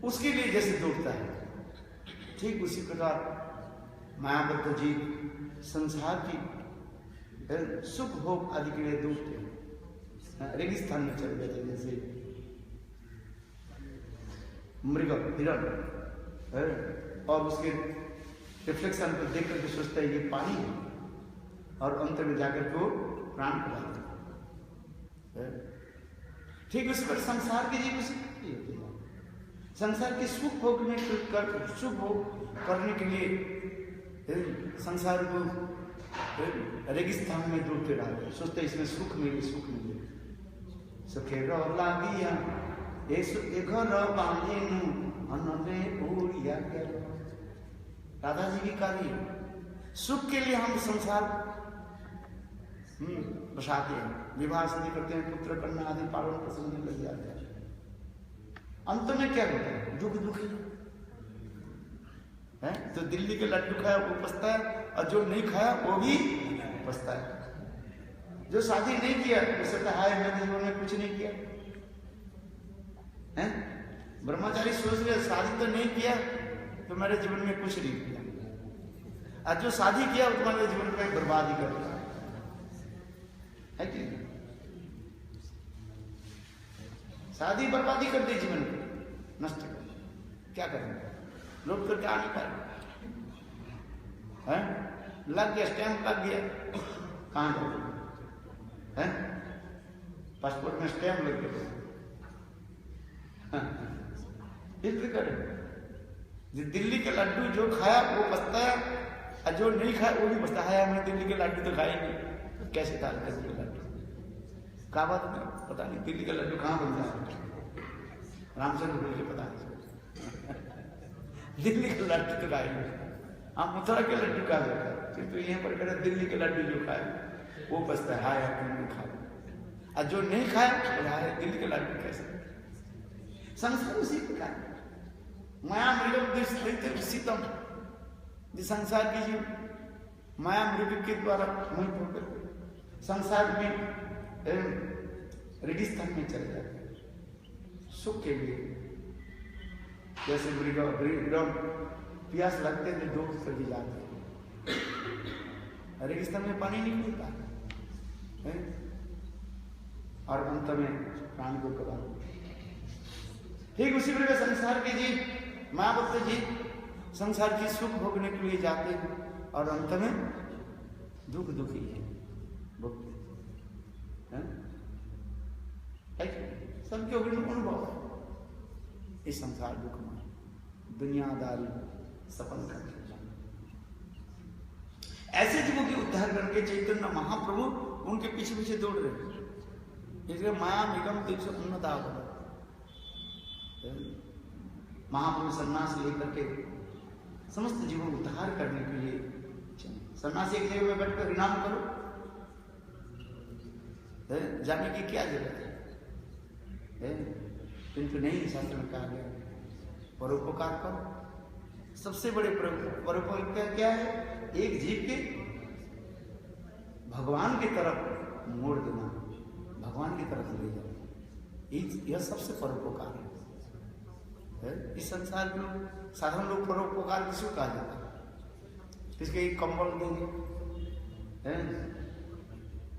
उसके लिए जैसे दौड़ता है, ठीक उसी प्रकार मायाबद्ध जीव संसार की सुख भोग आदि के लिए दौड़ते हैं, रेगिस्तान में चले जाते हैं जैसे मृग हिरण, और उसके रिफ्लेक्शन को देख करके सोचता है ये पानी है, और अंत में जाकर के वो प्राण पलाते हैं। ठीक उसी पर संसार के जीव संसार के सुख भोगने सुख भोग करने के लिए संसार को रेगिस्तान में डूबते रहते, सोचते इसमें सुख मिले सुखे लागिया घर बांधे अनले ओरिया के राधा जी की कार्य सुख के लिए हम संसार बसाते हैं, विवाह शादी करते हैं, पुत्र कन्या आदि पालन प्रसंग में लग जाते हैं। अंत में क्या होता है? दुखी है। तो दिल्ली के लड्डू खाया वो पछता है, और जो नहीं खाया वो भी पछता है। जो शादी नहीं किया उसे तो हाय मैं जीवन में कुछ नहीं किया है। ब्रह्मचारी सोच रहे शादी तो नहीं किया तो मेरे जीवन में कुछ नहीं किया, और जो शादी किया वो तुम्हारे जीवन में बर्बादी कर रहा है कि शादी बर्बादी कर दी, जीवन को नष्ट कर, क्या करेंगे लोग तो क्या नहीं पाए हैं? लग गया स्टैंप लग गया, कहाँ है पासपोर्ट में स्टैंप लग गया, करें दिल्ली के लड्डू जो खाया वो पछता है, और जो नहीं खाया वो भी पछता है। हमने दिल्ली के लड्डू तो खाए नहीं, तो कैसे था दिल्ली के लड्डू का बात नहीं पता नहीं, दिल्ली का लड्डू कहाँ बनता है रामचंद्र बोल के पता नहीं दिल्ली के लड्डू तो खाए नहीं, हम मथुरा के लड्डू खा लेते हैं, तो यहाँ पर कहते दिल्ली के लड्डू जो खाए वो बचता है, हाय आपने खाया, और जो नहीं खाया हाय दिल्ली के लड्डू कैसे। संसार उसी प्रकार माया मृग सीतम, संसार की जीव माया मृग के द्वारा मोहित होकर संसार में रेगिस्तान में चले जाते हैं सुख के लिए। जैसे मृग प्यास लगते हैं तो दूर चली जाते हैं, रेगिस्तान में पानी नहीं मिलता है, और अंत में प्राण को गवा। ठीक उसी प्रकार संसार के जीव मायाबद्ध जीव संसार की सुख भोगने के लिए जाते हैं, और अंत में दुखी है भोगते हैं। सबके अनुभव है इस संसार दुख में, दुनियादारी सपन करके ऐसे जीवों के उद्धार करके चैतन्य महाप्रभु उनके पीछे पीछे दौड़ रहे हैं। इसलिए माया निगम दीक्ष उन्नत महाप्रभु सन्यास लेकर के समस्त जीवों को उद्धार करने के लिए सन्यासी एक जगह में बैठकर विराम करो, जाने की क्या जरूरत है? किंतु नहीं, शास्त्र में कहा गया परोपकार करो। सबसे बड़े परोपकार क्या है? एक जीव के भगवान की तरफ मोड़ देना, भगवान की तरफ ले जाना, यह सबसे परोपकार है। इस संसार में साधारण लोग परोपकार किसको कहा जाता है? किसके एक कंबल देंगे,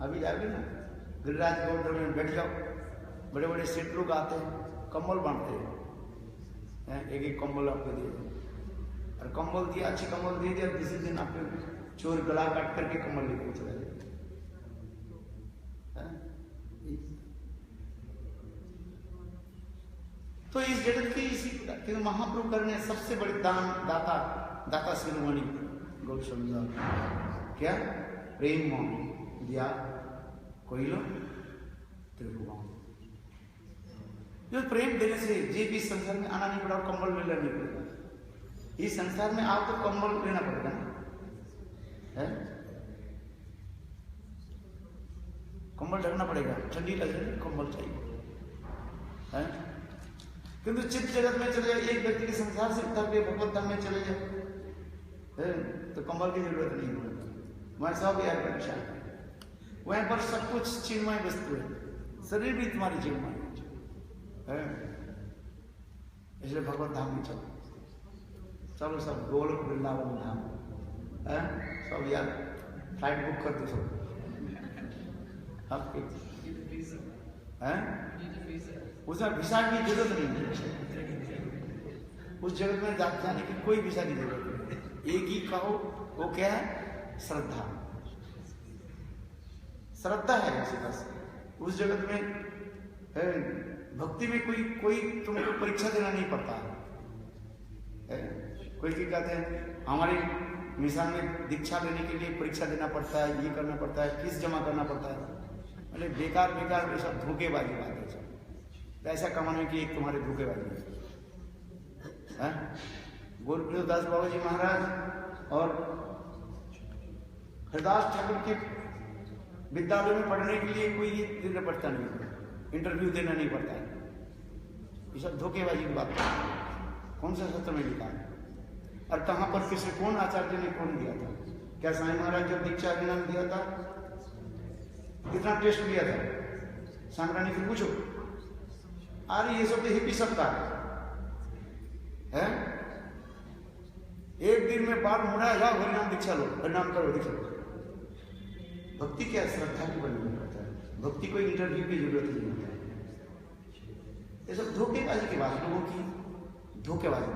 अभी जाओगे ना गिरिराज गोवर्धन में बैठ जाओ, बड़े बड़े सेठ लोग आते हैं कंबल बांटते हैं, एक एक कंबल आपको दिए, और कंबल दिया, अच्छी कंबल दे दिया, किसी दिन आपके चोर गला काट करके कंबल लेके चला जाए। तो इस जगत की इसी महाप्रभु करने सबसे बड़े दाता शिरोमणि गौतम क्या प्रेम दिया कोई लो त्रिभुवन। जो प्रेम देने से जे भी संसार में आना नहीं पड़ा, कंबल ले लेना पड़ेगा। इस संसार में आप तो कंबल लेना पड़ेगा ना, है कंबल ढकना पड़ेगा, ठंडी लग रही कंबल चाहिए, है? किंतु चित्त जगत में चले जाए, एक व्यक्ति के संसार से उतर के भगवत धाम में चले जाए तो कंबल की जरूरत नहीं है, वहां सब एयर कंडीशन है, वहां पर सब कुछ चिन्मय वस्तु है, शरीर भी तुम्हारी चिन्मय है। इसलिए भगवत धाम में चलो, चलो सब गोलोक वृंदावन धाम है, सब यार फ्लाइट बुक कर दो सब आपके हैं, उसमें वीसा की जरूरत नहीं है, उस जगत में जाने की कोई वीसा की जरूरत नहीं। एक ही कहो, वो क्या है? श्रद्धा। श्रद्धा है उसके पास। उस जगत में है, भक्ति में कोई तुमको परीक्षा देना नहीं पड़ता है। कोई की कहते हैं हमारी मिशन में दीक्षा लेने के लिए परीक्षा देना पड़ता है, ये करना पड़ता है, फीस जमा करना पड़ता है। अरे बेकार बेकार ये सब धोखेबाजी बात है सब। पैसा कमाने की एक तुम्हारे धोखेबाजी है। गोरखदास बाबा जी महाराज और हरदास ठाकुर के विद्यालय में पढ़ने के लिए कोई ये देना पड़ता नहीं, इंटरव्यू देना नहीं पड़ता है। ये सब धोखेबाजी की बात है। कौन सा सत्र में लिखा है और कहां पर किसे कौन आचार्य ने कौन दिया था? क्या साईं महाराज जब दीक्षा अभियान दिया था कितना टेस्ट लिया था? सांगरानी से पूछो। अरे ये सब तो हिपी सब का है। एक दिन में बाल मुड़ा जाओ, हरिनाम दीक्षा लो, हरिनाम करो, दीक्षा लो। भक्ति क्या श्रद्धा की बनी होता है, भक्ति कोई इंटरव्यू की जरूरत नहीं होता है। ये सब धोखेबाजी की बात, लोगों की धोखेबाजी।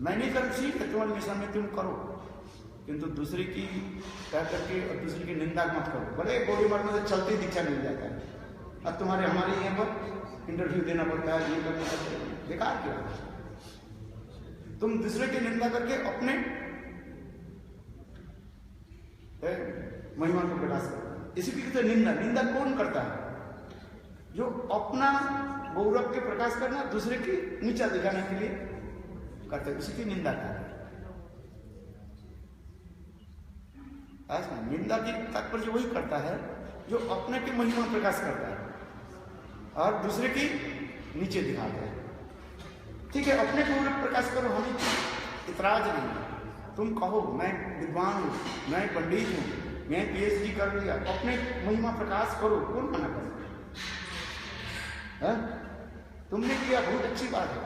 मैं नहीं कर ठीक है, तुम्हारे मिशन में तुम करो, किंतु दूसरे की कह करके और दूसरे की निंदा मत करो। बड़े गोली मारने से चलते दीक्षा मिल जाता है। अब तुम्हारे हमारे यहाँ पर इंटरव्यू देना पड़ता है, ये करना पड़ता है, बेकार क्या? तुम दूसरे की निंदा करके अपने महिमा को प्रकाश करो। इसी की तो निंदा। निंदा कौन करता है? जो अपना गौरव के प्रकाश करना, दूसरे की नीचा दिखाने के लिए करते, उसी की निंदा करते। निंदा की तात्पर्य वही करता है जो अपने की महिमा प्रकाश करता है और दूसरे की नीचे दिखाता है। ठीक है, अपने को प्रकाश करो, हमें इतराज नहीं। तुम कहो मैं विद्वान हूं, मैं पंडित हूं, मैं PhD कर लिया, अपने महिमा प्रकाश करो, कौन मना करे? तुमने किया, बहुत अच्छी बात है,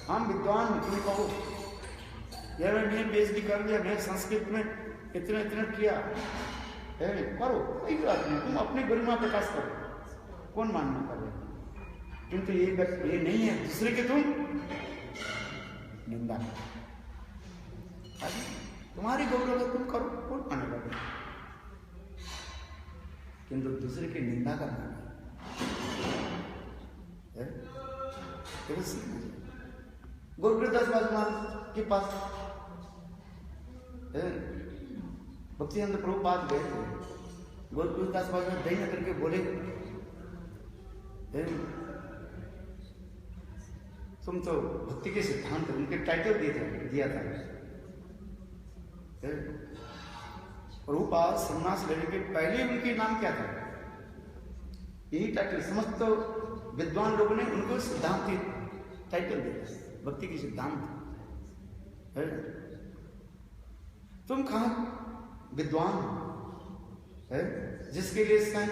हम विद्वान हूं, तुम कहो यार मैंने PhD कर लिया, मैं संस्कृत में इतना इतना किया, करो, कोई बात नहीं, तुम अपनी गरिमा प्रकाश करो, कौन मानना करे? किंतु ये नहीं है, दूसरे के तुम निंदा करो। तुम्हारी गौरव तुम करो, कौन माने करे? किंतु दूसरे की निंदा करना गोरखदास महाराज के पास भक्तिनंद प्रभुपाद गए थे। गोरखदास महाराज दही करके बोले तुम तो भक्ति के सिद्धांत, उनके टाइटल दिया था। प्रभुपाद सन्यास लेने के पहले उनके नाम क्या था? यही टाइटल समस्त विद्वान लोगों ने उनको सिद्धांत टाइटल दिया, भक्ति की सिद्धांत है। तुम कहां विद्वान है जिसके लिए साईं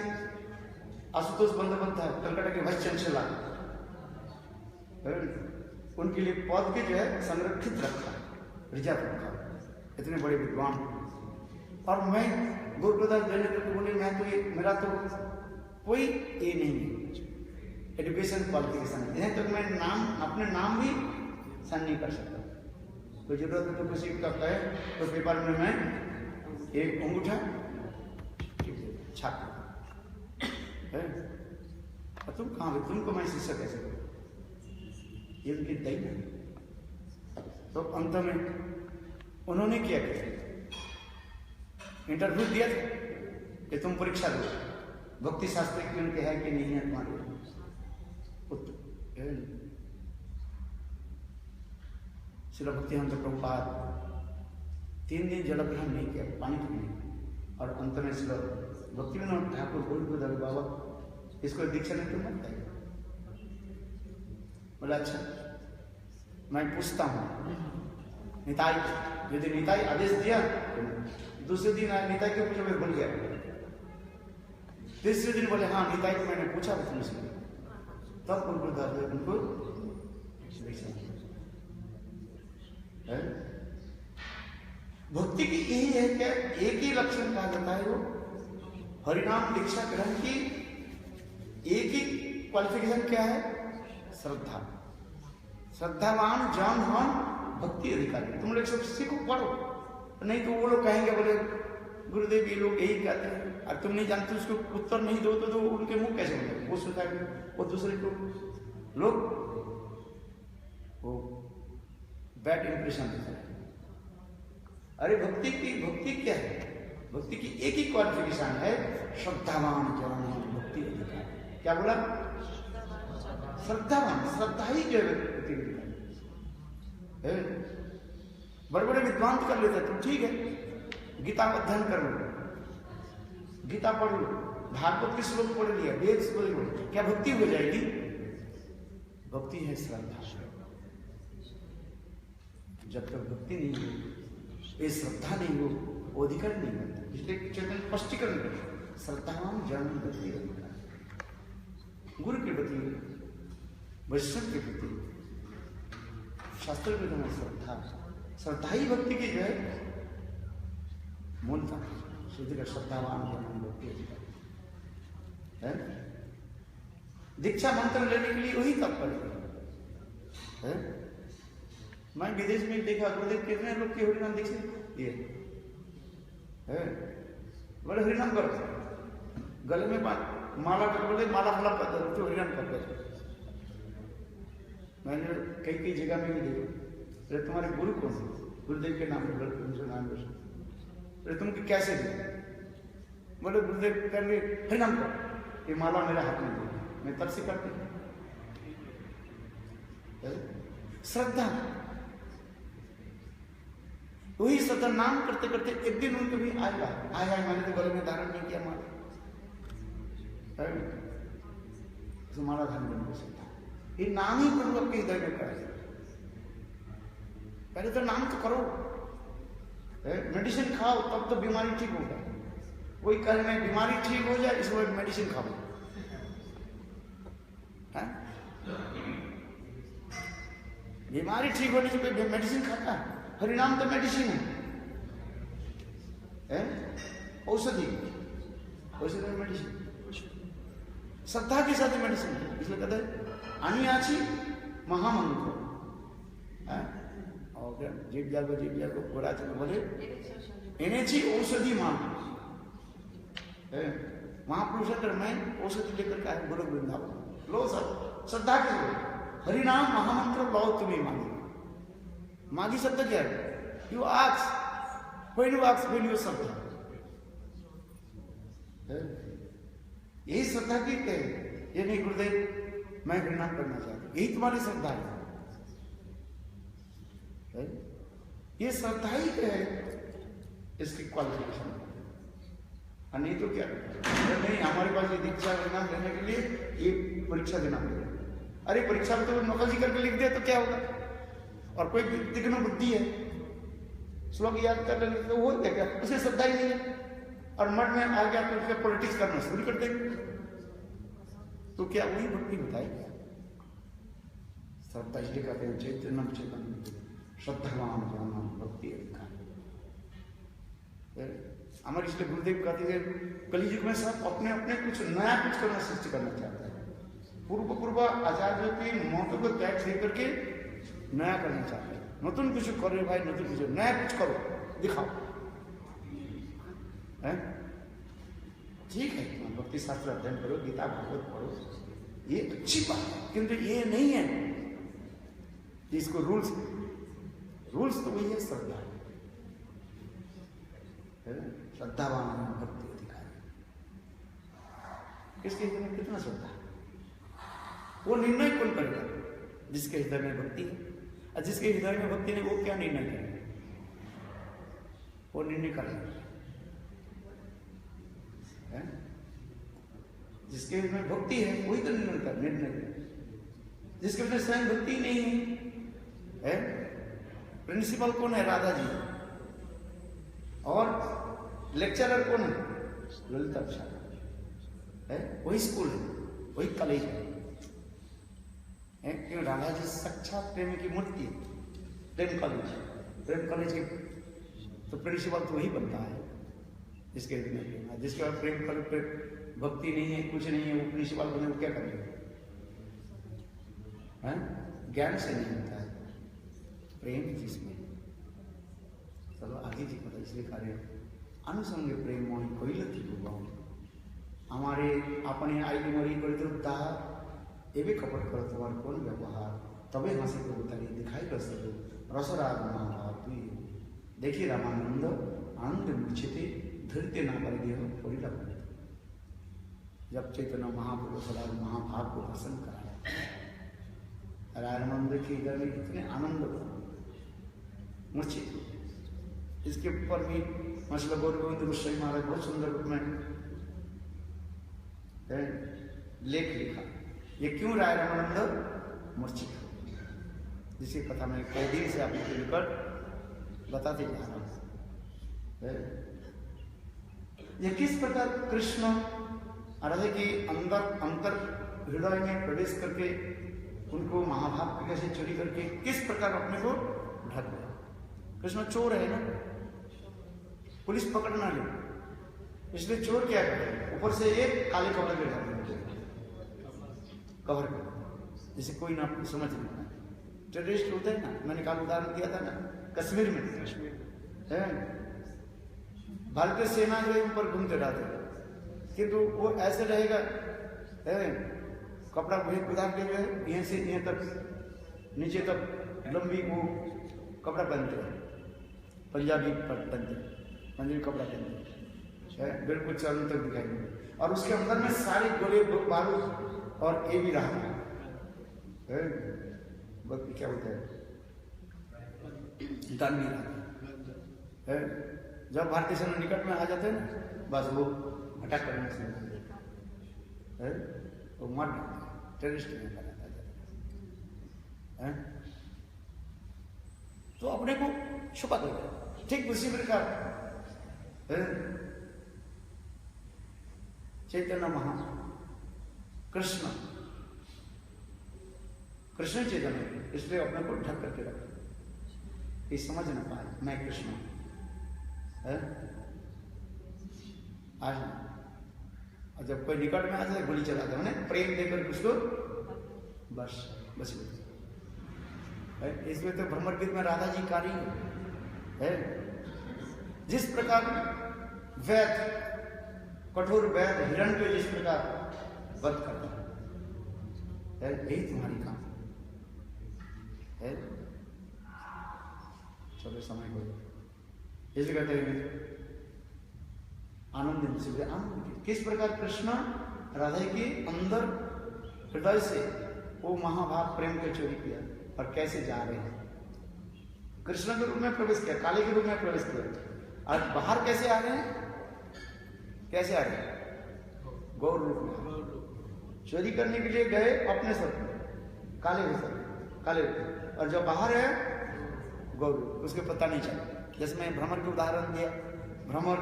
आशुतोष बंदोपाध्याय कलकत्ता के वाइस चांसलर उनके लिए पद के जो है संरक्षित रखा, रिजर्व रखा, इतने बड़े विद्वान। और मैं गुरुप्रसाद देने को बोले मैं तो मेरा तो कोई ये नहीं है एजुकेशन क्वालिफिकेशन, यहां तक मैं नाम अपने नाम भी साइन नहीं कर सकता। कोई जरूरत है तो किसी का कहे तो पेपर में मैं एक अंगूठा छाप है। तुम कहाँ, तुमको मैं शिष्य कैसे करूं? ये उनकी दई है। तो अंत में उन्होंने क्या किया? इंटरव्यू दिया था कि तुम परीक्षा दो, भक्ति शास्त्र की उनके है कि नहीं है तुम्हारे श्री भक्तिनंद प्रभुपाद 3 दिन जल ग्रहण नहीं किया, पानी भी नहीं। और अंत में श्री भक्तिविनोद ठाकुर गोविंद बाबा इसको दीक्षा नहीं तो मत है, बोला अच्छा मैं पूछता हूँ निताई, यदि निताई आदेश दिया तो दूसरे दिन आया निताई के पूछा, मैं बोल गया। तीसरे दिन बोले हाँ निताई को मैंने पूछा था तुमसे, तब उनको दर्द उनको भक्ति की यही है क्या, एक ही लक्षण कहा जाता है वो हरिनाम दीक्षा ग्रहण की एक ही क्वालिफिकेशन क्या है, श्रद्धा। श्रद्धावान जानवान भक्ति अधिकारी। तुम लोग सब सीखो पढ़ो, नहीं तो वो लोग कहेंगे बोले गुरुदेव ये लोग यही कहते हैं और तुम नहीं जानते उसको उत्तर नहीं दो तो उनके मुंह कैसे होंगे, वो सोचा वो दूसरे को लोग वो बैड इंप्रेशन देते हैं। अरे भक्ति क्या है, भक्ति की एक ही क्वालिफिकेशन है श्रद्धावान जानवान भक्ति अधिकारी। क्या बोला, श्रद्धावान, श्रद्धा ही जो है बड़े बड़े विद्वान कर लेते तुम, ठीक है गीता का अध्ययन कर लो, गीता पढ़ लो, भागवत के श्लोक पढ़ लिया, वेद पढ़ लो, क्या भक्ति हो जाएगी? भक्ति है श्रद्धा। जब तक भक्ति नहीं हो, ये श्रद्धा नहीं हो, वो अधिकार नहीं बनता। इसलिए चेतन स्पष्टीकरण कर श्रद्धावान जन भक्ति अधिकार, गुरु के प्रति, वैष्णव के प्रति, शास्त्र के द्वारा श्रद्धा, श्रद्धा ही भक्ति की जो है मूलता, शुद्ध का श्रद्धावान जन भक्ति अधिकार है। दीक्षा मंत्र लेने के लिए वही तत्पर है। मैं विदेश में देखा गुरुदेव कितने लोग के हरिनाम दीक्षा दिए है, बड़े हरिनाम करते, गले में माला कर बोले माला फला तो हरिनाम करते। मैंने कई जगह में भी देखा, अरे तुम्हारे गुरु कौन है, गुरुदेव के नाम पर नाम, अरे तुम कैसे दिए, बोले गुरुदेव कर ले हरिनाम कर, ये माला मेरा हाथ में दे, मैं तब से करती। श्रद्धा, वही श्रद्धा नाम करते करते एक दिन उनको भी आएगा, आया मैंने तो गले में धारण नहीं किया माला, तो माला धारण करने को श्रद्धा, ये नाम ही प्रभु आपके हृदय में करेगा। पहले तो नाम तो करो, मेडिसिन खाओ तब तो बीमारी ठीक होगा। कोई कहे मैं बीमारी ठीक हो जाए इसलिए मेडिसिन खाओ, बीमारी ठीक होने से कोई मेडिसिन खाता है? हरिनाम तो मेडिसिन है, औषधि, औषधि में मेडिसिन, श्रद्धा के साथ मेडिसिन है। इसलिए कहते हैं अनियाची महामंत्र, और जीव जागो घोड़ा चलो बोले एनेची औषधि मान, महापुरुष मैं औषधि लेकर के आए गोरख वृंदावन, लो सब श्रद्धा के लो, हरिनाम महामंत्र लो तुम्हें मांगी। मांगी शब्द क्या है, you ask when you ask when you श्रद्धा, यही श्रद्धा की है। ये नहीं गुरुदेव मैं हरिनाम करना चाहता हूं, यही तुम्हारी श्रद्धा है, ये श्रद्धा ही है इसकी क्वालिफिकेशन। और नहीं तो क्या, नहीं हमारे पास ये दीक्षा हरिनाम लेने के लिए ये परीक्षा देना पड़ेगा। अरे परीक्षा में तो नकल जी करके लिख दिया तो क्या होगा, और कोई दिग्न बुद्धि है श्लोक याद कर लेंगे तो वो क्या, उसे श्रद्धा ही नहीं है, और मठ में आ गया तो उसके पॉलिटिक्स करना शुरू कर देंगे, तो क्या वही भक्ति बताएगी? श्रद्धा इसलिए कहते हैं चैतन्य चेतन श्रद्धावान जानवान भक्ति अधिकार। हमारे इसलिए गुरुदेव कहते थे कलयुग में सब अपने अपने कुछ नया कुछ करना सृष्टि करना चाहता है। पूर्व आचार्यों की मौतों को त्याग दे करके नया करना चाहते हैं, नतून कुछ करो भाई, नतून कुछ नया कुछ करो दिखाओ, है ठीक है, भक्ति शास्त्र अध्ययन करो, गीता भागवत पढ़ो, ये अच्छी बात है, किंतु ये नहीं है इसको रूल्स तो वही है श्रद्धा, श्रद्धावान भक्ति अधिकारी। इसके हृदय में कितना श्रद्धा, वो निर्णय कौन करेगा? जिसके हृदय में भक्ति है, और जिसके हृदय में भक्ति नहीं वो क्या निर्णय करेगा? वो निर्णय करेगा, जिसके हृदय में भक्ति है वही तो निर्णय। जिसके वजह से स्वयं भक्ति नहीं है। प्रिंसिपल कौन है? राधा जी। और लेक्चरर कौन है? ललिता प्रसाद है। वही स्कूल है, वही कॉलेज है। क्यों? राधा जी साक्षात प्रेम की मूर्ति है। प्रेम कॉलेज के तो प्रिंसिपल तो वही बनता है जिसके प्रेम, जिसके बाद प्रेम कॉलेज पे भक्ति नहीं है, कुछ नहीं है, वो प्रिंसिपल बने वो क्या करेंगे? ज्ञान से नहीं होता है, प्रेम जिसमें। चलो आगे जी पता इसलिए कार्य अनुसंगे प्रेम मोहि कोइलती भुवाओ हमारे अपने आईडी मरी कर तो दाह एवे कपट कर तुम्हारे कौन व्यवहार तबे हंसी को उतारी दिखाई कर सको रसराग महाभाव तुई। देखिए रामानंद आनंद मूर्छिते धृत्य ना कर दिया परिला बने। जब चैतन्य महाप्रभु सदा महाभाव को दर्शन कराया, रामानंद के इधर में इतने आनंद मूर्छित। इसके ऊपर भी मतलब गौर गोविंद गोस्वामी महाराज बहुत सुंदर रूप में लेख लिखा, ये क्यों राय रामानंद मूर्छित हो, जिसकी कथा मैं कई दिन से आपको निकट बताते जा रहा हूं। ये किस प्रकार कृष्ण राधा के अंदर अंतर हृदय में प्रवेश करके उनको महाभाव की कैसे चोरी करके किस प्रकार अपने को ढक गया। कृष्ण चोर है ना, पुलिस पकड़ ना ले, इसलिए चोर क्या करे? ऊपर से एक काले कपड़े के ढक कवर कर, जिसे कोई ना समझ नहीं पाए। टेररिस्ट होते हैं ना, मैंने कल उदाहरण दिया था ना कश्मीर में, भारतीय सेना जो ऊपर घूमते रहते, किंतु वो ऐसे रहेगा कपड़ा वही उतार के जो है यहाँ से यहाँ तक नीचे तक लंबी वो कपड़ा पहनते हैं, पंजाबी पहनते हैं, पंजाबी कपड़ा पहनते हैं, बिल्कुल चारों तक दिखाई दे, और उसके अंदर में सारे गोले बारूद और ये भी रहा है क्या होता है दान भी रहा है। जब भारतीय सेना निकट में आ जाते हैं ना, बस वो अटैक करने से वो मर टेररिस्ट में बनाता है। तो अपने को छुपा दो। ठीक उसी प्रकार चैतन्य कृष्ण चैतन्य, इसलिए अपने को ढक करके रखा, ये समझ ना पाए मैं कृष्ण है। आज और जब कोई निकट में आ जाए गोली चलाते हैं, प्रेम देकर उसको बस इसमें तो भ्रमर गीत में राधा जी कारी है। जिस प्रकार वैद कठोर वैद हिरण के जिस प्रकार वध करता है, यही तुम्हारी काम है। चलो समय को इसे कहते हैं आनंद। किस प्रकार कृष्ण राधा के अंदर हृदय से वो महाभाव प्रेम को चोरी किया और कैसे जा रहे हैं। कृष्ण के रूप में प्रवेश किया, काले के रूप में प्रवेश किया, और बाहर कैसे आ रहे हैं? कैसे आ रहे हैं? गौर रूप में चोरी करने के लिए गए अपने सब काले रूप, और जब बाहर है गौर रूप, उसके पता नहीं चला। जैसे मैं भ्रमर के उदाहरण दिया, भ्रमर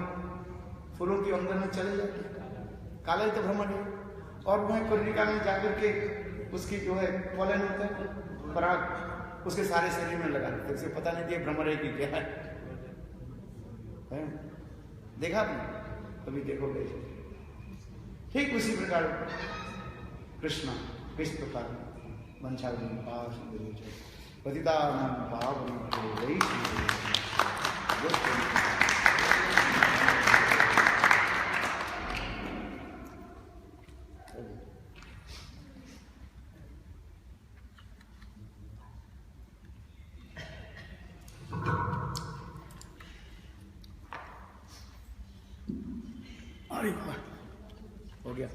फूलों के अंदर में चले जाते, काले तो भ्रमर है, और वह कर्णिका में जाकर के उसकी जो है पॉलन होता है पराग, उसके सारे शरीर में लगा देते, उसे पता नहीं दिया भ्रमर है कि क्या है। देखा आपने? अभी देखोगे। ठीक उसी प्रकार कृष्ण किस प्रकार वंशावली पतितानां पावनेभ्यो हो गया।